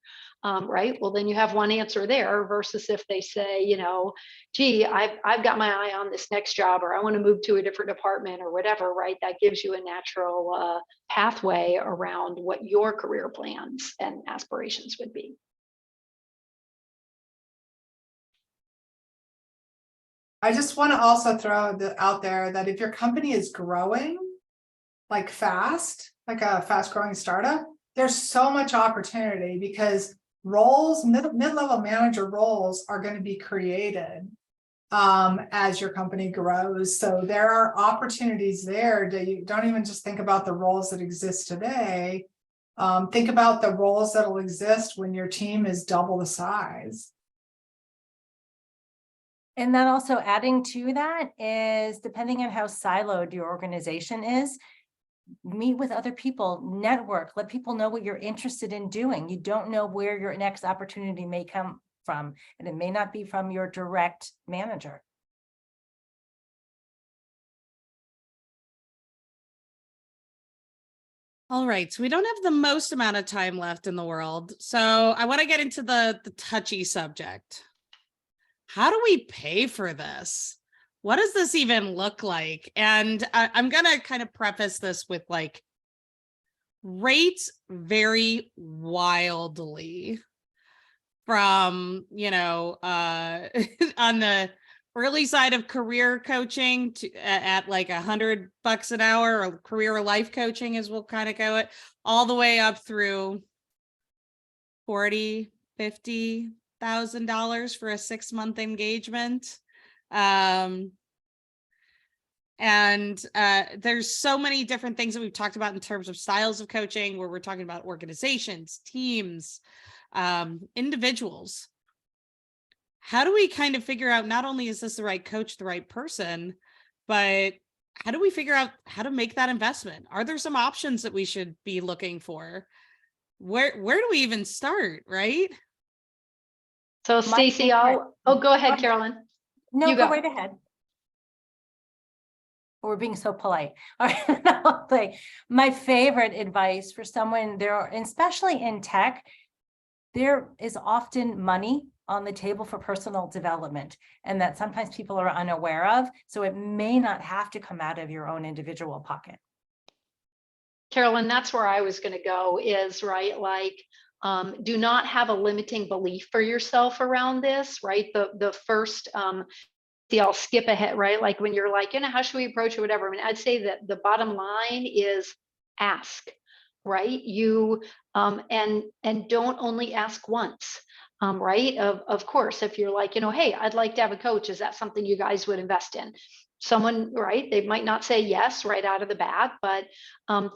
right? Well, then you have one answer there versus if they say, you know, gee, I've got my eye on this next job, or I want to move to a different department or whatever, right? That gives you a natural pathway around what your career plans and aspirations would be. I just want to also throw out there that if your company is growing like fast, like a fast growing startup, there's so much opportunity because roles, mid-level manager roles are going to be created as your company grows. So there are opportunities there that you don't even just think about the roles that exist today. Think about the roles that will exist when your team is double the size. And then also adding to that is, depending on how siloed your organization is, meet with other people, network, let people know what you're interested in doing. You don't know where your next opportunity may come from, and it may not be from your direct manager. All right, so we don't have the most amount of time left in the world. So I want to get into the touchy subject. How do we pay for this? What does this even look like? And I'm going to kind of preface this with like, rates vary wildly from, you know, on the early side of career coaching to at like $100 an hour, or career or life coaching, as we'll kind of go it, all the way up through $40,000, $50,000 for a 6-month engagement. There's so many different things that we've talked about in terms of styles of coaching, where we're talking about organizations, teams, individuals. How do we kind of figure out, not only is this the right coach, the right person, but how do we figure out how to make that investment? Are there some options that we should be looking for? Where do we even start, right? So Stacy, go ahead, Carolyn. No, go right ahead. We're being so polite. All right. My favorite advice for someone there, especially in tech, there is often money on the table for personal development, and that sometimes people are unaware of. So it may not have to come out of your own individual pocket. Carolyn, that's where I was going to go, is right, like, do not have a limiting belief for yourself around this, right? The first, I'll skip ahead, right? Like when you're like, you know, how should we approach it, whatever. I mean, I'd say that the bottom line is ask, right? You, and don't only ask once. Right? Of course, if you're like, you know, hey, I'd like to have a coach, is that something you guys would invest in? Someone, right? They might not say yes right out of the bat, but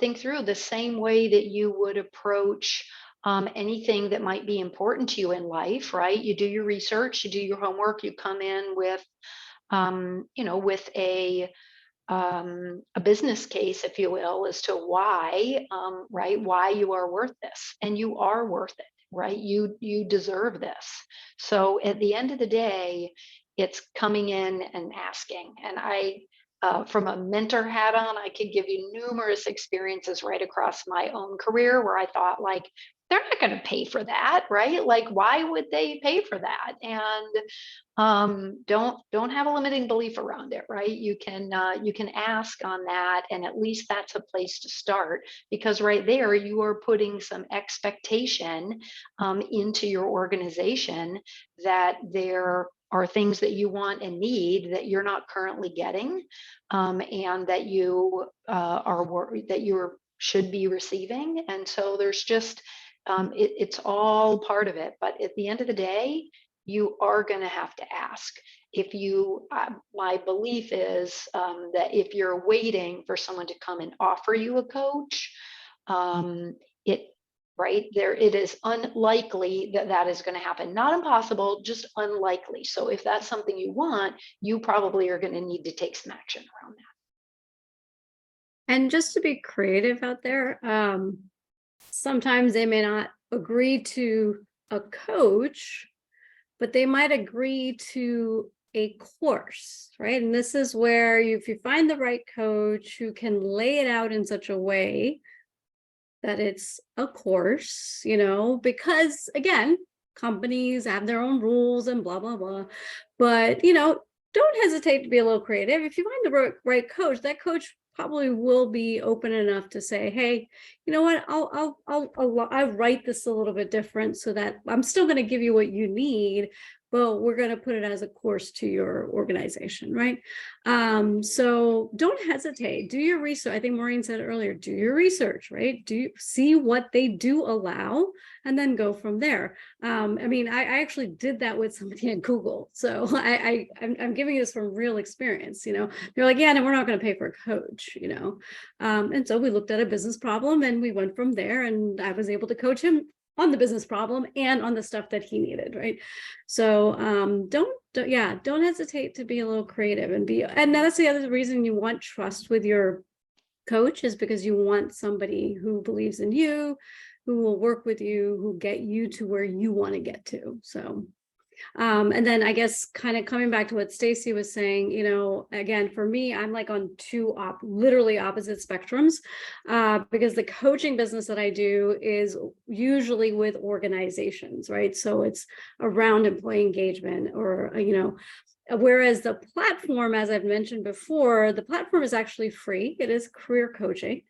think through the same way that you would approach anything that might be important to you in life, right? You do your research, you do your homework, you come in with, you know, with a business case, if you will, as to why, right? Why you are worth this, and you are worth it. Right? You deserve this. So at the end of the day, it's coming in and asking. And I, from a mentor hat on, I could give you numerous experiences right across my own career where I thought, like, they're not going to pay for that, right? Like, why would they pay for that? And don't have a limiting belief around it, right? You can ask on that, and at least that's a place to start, because right there you are putting some expectation into your organization that there are things that you want and need that you're not currently getting, and that you that you should be receiving. And so there's just it's all part of it. But at the end of the day, you are going to have to ask. If you, my belief is that if you're waiting for someone to come and offer you a coach, it is unlikely that that is going to happen. Not impossible, just unlikely. So if that's something you want, you probably are going to need to take some action around that. And just to be creative out there, sometimes they may not agree to a coach, but they might agree to a course, right? And this is where if you find the right coach who can lay it out in such a way that it's a course, because again, companies have their own rules and blah, blah, blah. But, don't hesitate to be a little creative. If you find the right coach, that coach probably will be open enough to say, hey, you know what, I'll write this a little bit different so that I'm still going to give you what you need, but we're going to put it as a course to your organization, right? So don't hesitate. Do your research. I think Maureen said earlier, do your research, right? Do you see what they do allow and then go from there. I actually did that with somebody at Google. So I'm giving this from real experience, they're like, yeah, no, we're not going to pay for a coach, and so we looked at a business problem and we went from there, and I was able to coach him on the business problem and on the stuff that he needed, right? So don't hesitate to be a little creative and that's the other reason you want trust with your coach, is because you want somebody who believes in you, who will work with you, who get you to where you want to get to. So and then I guess kind of coming back to what Stacy was saying, again, for me, I'm like on two literally opposite spectrums, because the coaching business that I do is usually with organizations, right? So it's around employee engagement or, whereas the platform, as I've mentioned before, the platform is actually free. It is career coaching.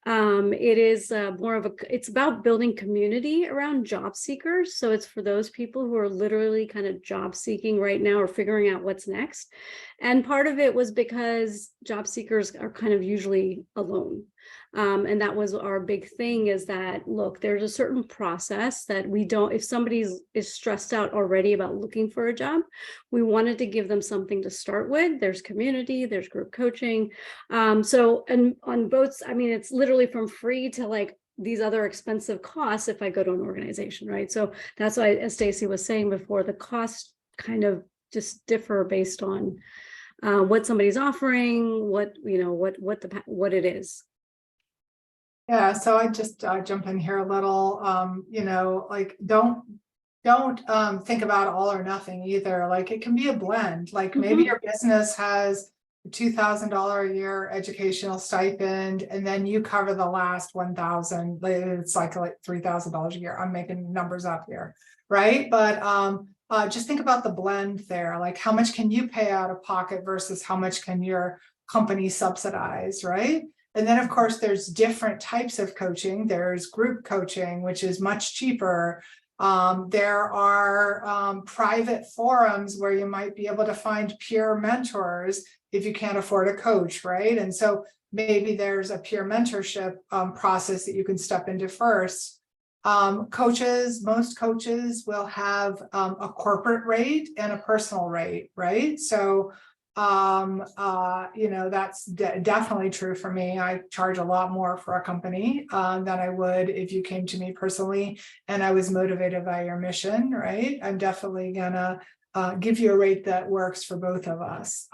It is it's about building community around job seekers. So it's for those people who are literally kind of job seeking right now or figuring out what's next. And part of it was because job seekers are kind of usually alone. And that was our big thing, is that, look, there's a certain process that we don't, if somebody is stressed out already about looking for a job, we wanted to give them something to start with. There's community, there's group coaching. So, and on both, it's literally from free to like these other expensive costs if I go to an organization, right? So that's why, as Stacy was saying before, the costs kind of just differ based on what somebody's offering, what it is. Yeah, so I just jump in here a little, like don't think about all or nothing either. Like it can be a blend. Like maybe your business has a $2,000 a year educational stipend, and then you cover the last 1,000. It's like $3,000 a year. I'm making numbers up here, right? But just think about the blend there. Like how much can you pay out of pocket versus how much can your company subsidize, right? And then, of course, there's different types of coaching. There's group coaching, which is much cheaper. There are private forums where you might be able to find peer mentors if you can't afford a coach, right? And so maybe there's a peer mentorship process that you can step into first. Most coaches will have a corporate rate and a personal rate, right? So that's definitely true for me. I charge a lot more for a company than I would if you came to me personally and I was motivated by your mission, right? I'm definitely gonna give you a rate that works for both of us.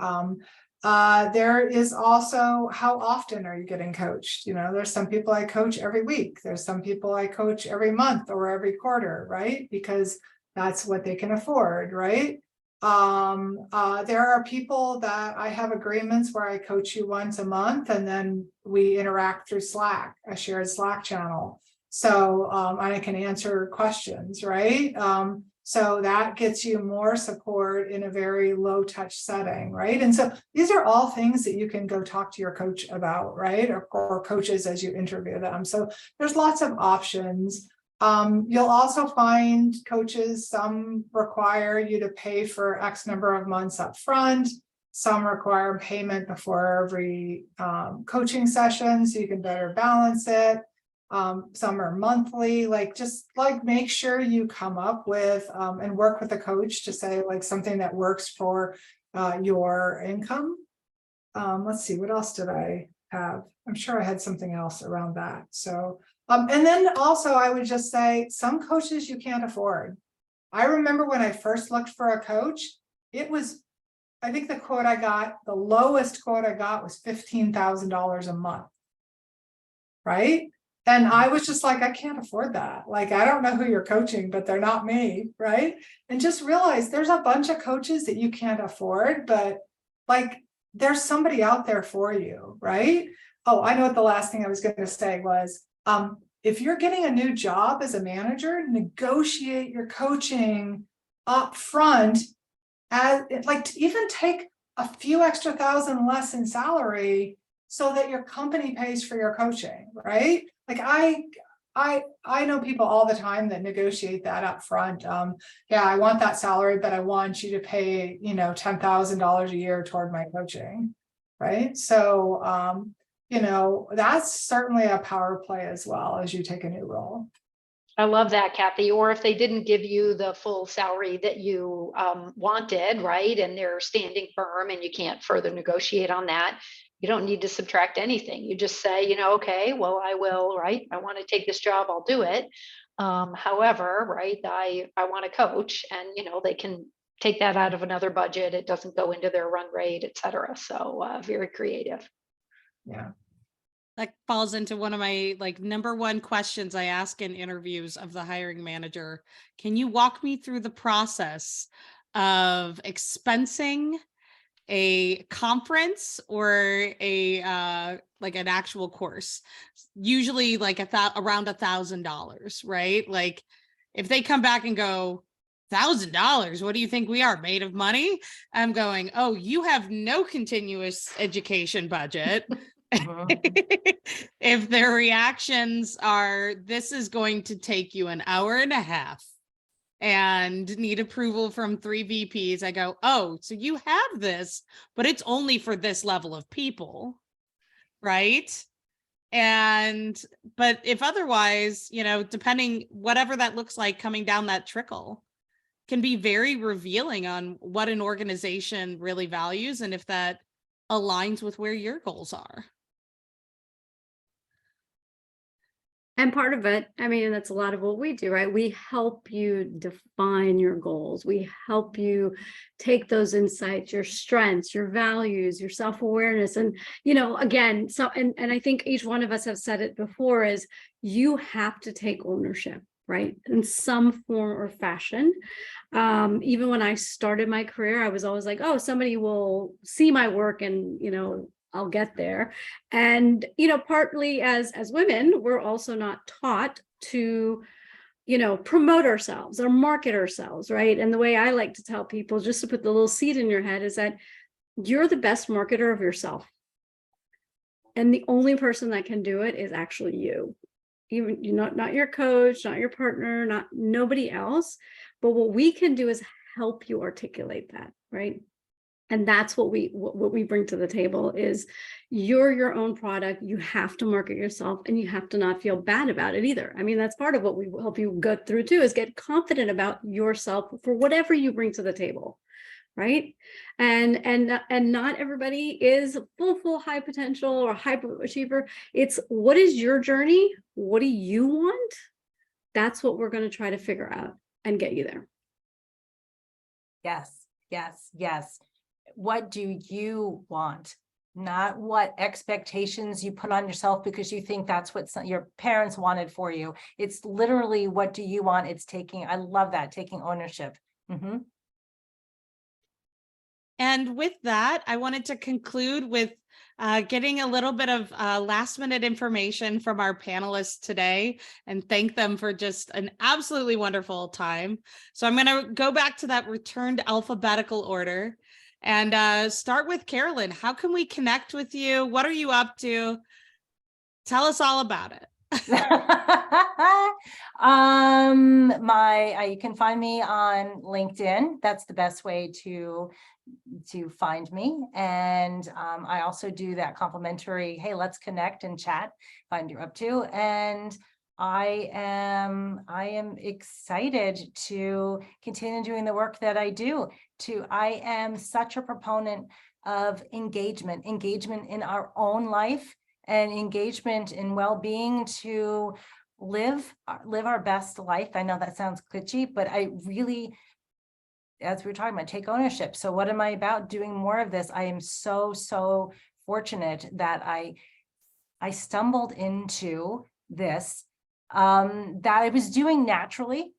There is also, how often are you getting coached? There's some people I coach every week. There's some people I coach every month or every quarter, right? Because that's what they can afford, right? There are people that I have agreements where I coach you once a month and then we interact through Slack, a shared Slack channel. So I can answer questions, right? So that gets you more support in a very low touch setting, right? And so these are all things that you can go talk to your coach about, right? Or coaches as you interview them. So there's lots of options. You'll also find coaches, some require you to pay for X number of months up front. Some require payment before every coaching session, so you can better balance it. Some are monthly, just make sure you come up with and work with a coach to say something that works for your income. Let's see, what else did I have? I'm sure I had something else around that. So, and then also I would just say some coaches you can't afford. I remember when I first looked for a coach, I think the lowest quote I got was $15,000 a month, right? And I was just like, I can't afford that. I don't know who you're coaching, but they're not me, right? And just realize there's a bunch of coaches that you can't afford, but there's somebody out there for you, right? Oh, I know what the last thing I was going to say was, if you're getting a new job as a manager, negotiate your coaching up front, as like to even take a few extra thousand less in salary so that your company pays for your coaching, right? Like I know people all the time that negotiate that up front. Yeah, I want that salary, but I want you to pay, $10,000 a year toward my coaching, right? So, that's certainly a power play as well as you take a new role. I love that, Kathy. Or if they didn't give you the full salary that you wanted, right? And they're standing firm and you can't further negotiate on that, you don't need to subtract anything. You just say, okay, well, I will, right? I want to take this job, I'll do it. However, right, I want to coach, and, they can take that out of another budget. It doesn't go into their run rate, et cetera. So very creative. Yeah. That falls into one of my number one questions I ask in interviews of the hiring manager. Can you walk me through the process of expensing a conference or a an actual course? Usually around $1,000, right? Like if they come back and go, $1,000, what do you think we are, made of money? I'm going, oh, you have no continuous education budget. If their reactions are, this is going to take you an hour and a half and need approval from 3 VPs, I go, oh, so you have this, but it's only for this level of people, right? But if otherwise, depending, whatever that looks like coming down that trickle can be very revealing on what an organization really values and if that aligns with where your goals are. And part of it, that's a lot of what we do, right? We help you define your goals. We help you take those insights, your strengths, your values, your self-awareness. And, again, and I think each one of us have said it before, is you have to take ownership, right? In some form or fashion. Even when I started my career, I was always like, oh, somebody will see my work and, I'll get there. And, partly as women, we're also not taught to, promote ourselves or market ourselves, right? And the way I like to tell people, just to put the little seed in your head, is that you're the best marketer of yourself. And the only person that can do it is actually you. Even not your coach, not your partner, not nobody else. But what we can do is help you articulate that, right? And that's what we bring to the table is you're your own product. You have to market yourself and you have to not feel bad about it either. That's part of what we help you go through too, is get confident about yourself for whatever you bring to the table. Right. And not everybody is full high potential or hyper achiever. It's what is your journey? What do you want? That's what we're going to try to figure out and get you there. Yes. What do you want? Not what expectations you put on yourself because you think that's what your parents wanted for you. It's literally, what do you want? It's I love that, taking ownership. Mm-hmm. And with that, I wanted to conclude with getting a little bit of last minute information from our panelists today and thank them for just an absolutely wonderful time. So I'm going to go back to that returned alphabetical order and start with Carolyn. How can we connect with you? What are you up to? Tell us all about it. You can find me on LinkedIn. That's the best way to find me. And I also do that complimentary, hey, let's connect and chat, find you're up to. And I am excited to continue doing the work that I do. I am such a proponent of engagement in our own life and engagement in well-being to live our best life. I know that sounds glitchy, but I really, as we were talking about, take ownership. So what am I about? Doing more of this. I am so fortunate that I stumbled into this that I was doing naturally,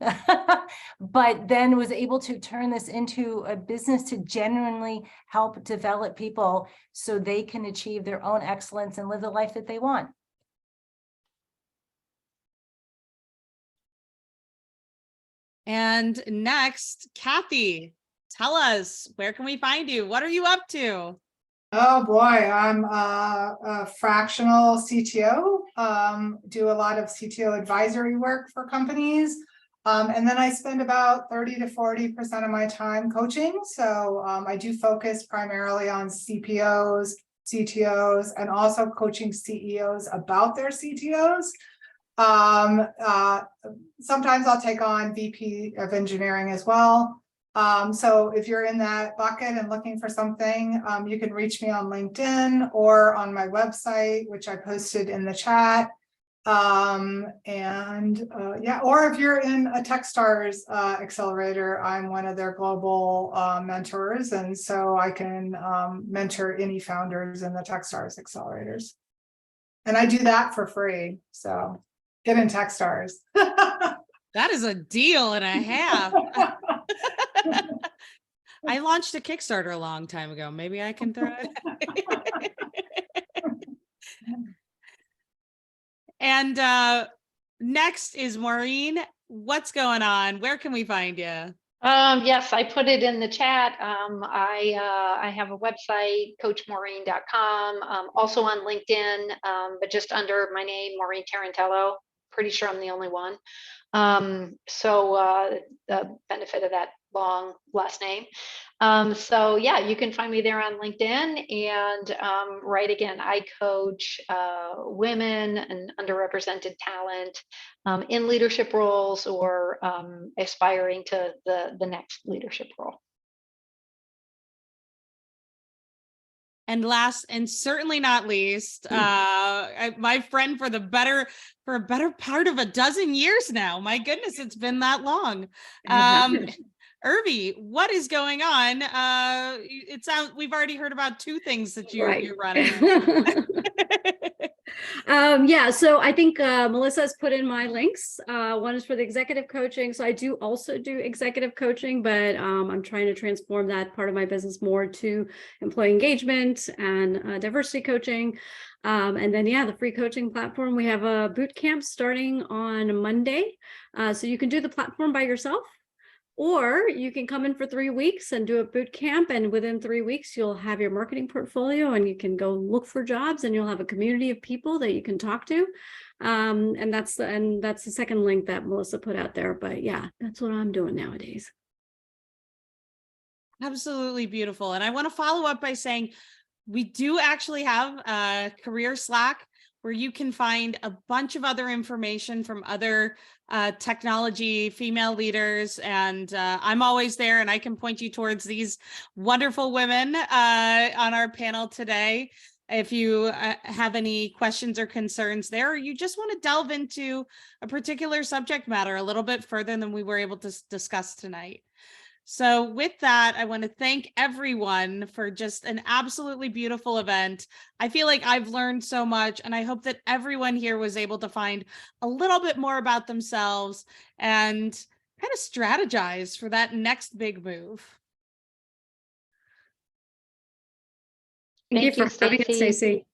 but then was able to turn this into a business to genuinely help develop people so they can achieve their own excellence and live the life that they want. And next, Kathy, tell us, where can we find you? What are you up to? Oh boy, I'm a fractional CTO, do a lot of CTO advisory work for companies. And then I spend about 30 to 40% of my time coaching. So I do focus primarily on CPOs, CTOs, and also coaching CEOs about their CTOs. Sometimes I'll take on VP of engineering as well. So if you're in that bucket and looking for something, you can reach me on LinkedIn or on my website, which I posted in the chat. Yeah, or if you're in a Techstars accelerator, I'm one of their global mentors. And so I can mentor any founders in the Techstars accelerators. And I do that for free. So get in Techstars. That is a deal and a half. I launched a Kickstarter a long time ago. Maybe I can throw it. And next is Maureen. What's going on? Where can we find you? Yes, I put it in the chat. I have a website, coachmaureen.com, also on LinkedIn, but just under my name, Maureen Tarantello. Pretty sure I'm the only one. So the benefit of that long last name. So yeah, you can find me there on LinkedIn. And right, again, I coach women and underrepresented talent in leadership roles or aspiring to the next leadership role. And last and certainly not least, my friend for a better part of a dozen years now. My goodness, it's been that long. Urvi, what is going on? It sounds we've already heard about two things that you're running. Yeah, so I think Melissa has put in my links. One is for the executive coaching. So I do also do executive coaching, but I'm trying to transform that part of my business more to employee engagement and diversity coaching. And then, yeah, the free coaching platform. We have a boot camp starting on Monday. So you can do the platform by yourself, or you can come in for 3 weeks and do a boot camp. And within 3 weeks, you'll have your marketing portfolio and you can go look for jobs and you'll have a community of people that you can talk to. And that's the second link that Melissa put out there. But yeah, that's what I'm doing nowadays. Absolutely beautiful. And I want to follow up by saying we do actually have a career Slack where you can find a bunch of other information from other technology female leaders. And I'm always there and I can point you towards these wonderful women on our panel today. If you have any questions or concerns there, or you just want to delve into a particular subject matter a little bit further than we were able to discuss tonight. So with that, I want to thank everyone for just an absolutely beautiful event. I feel like I've learned so much, and I hope that everyone here was able to find a little bit more about themselves and kind of strategize for that next big move. Thank you for having us, Stacy.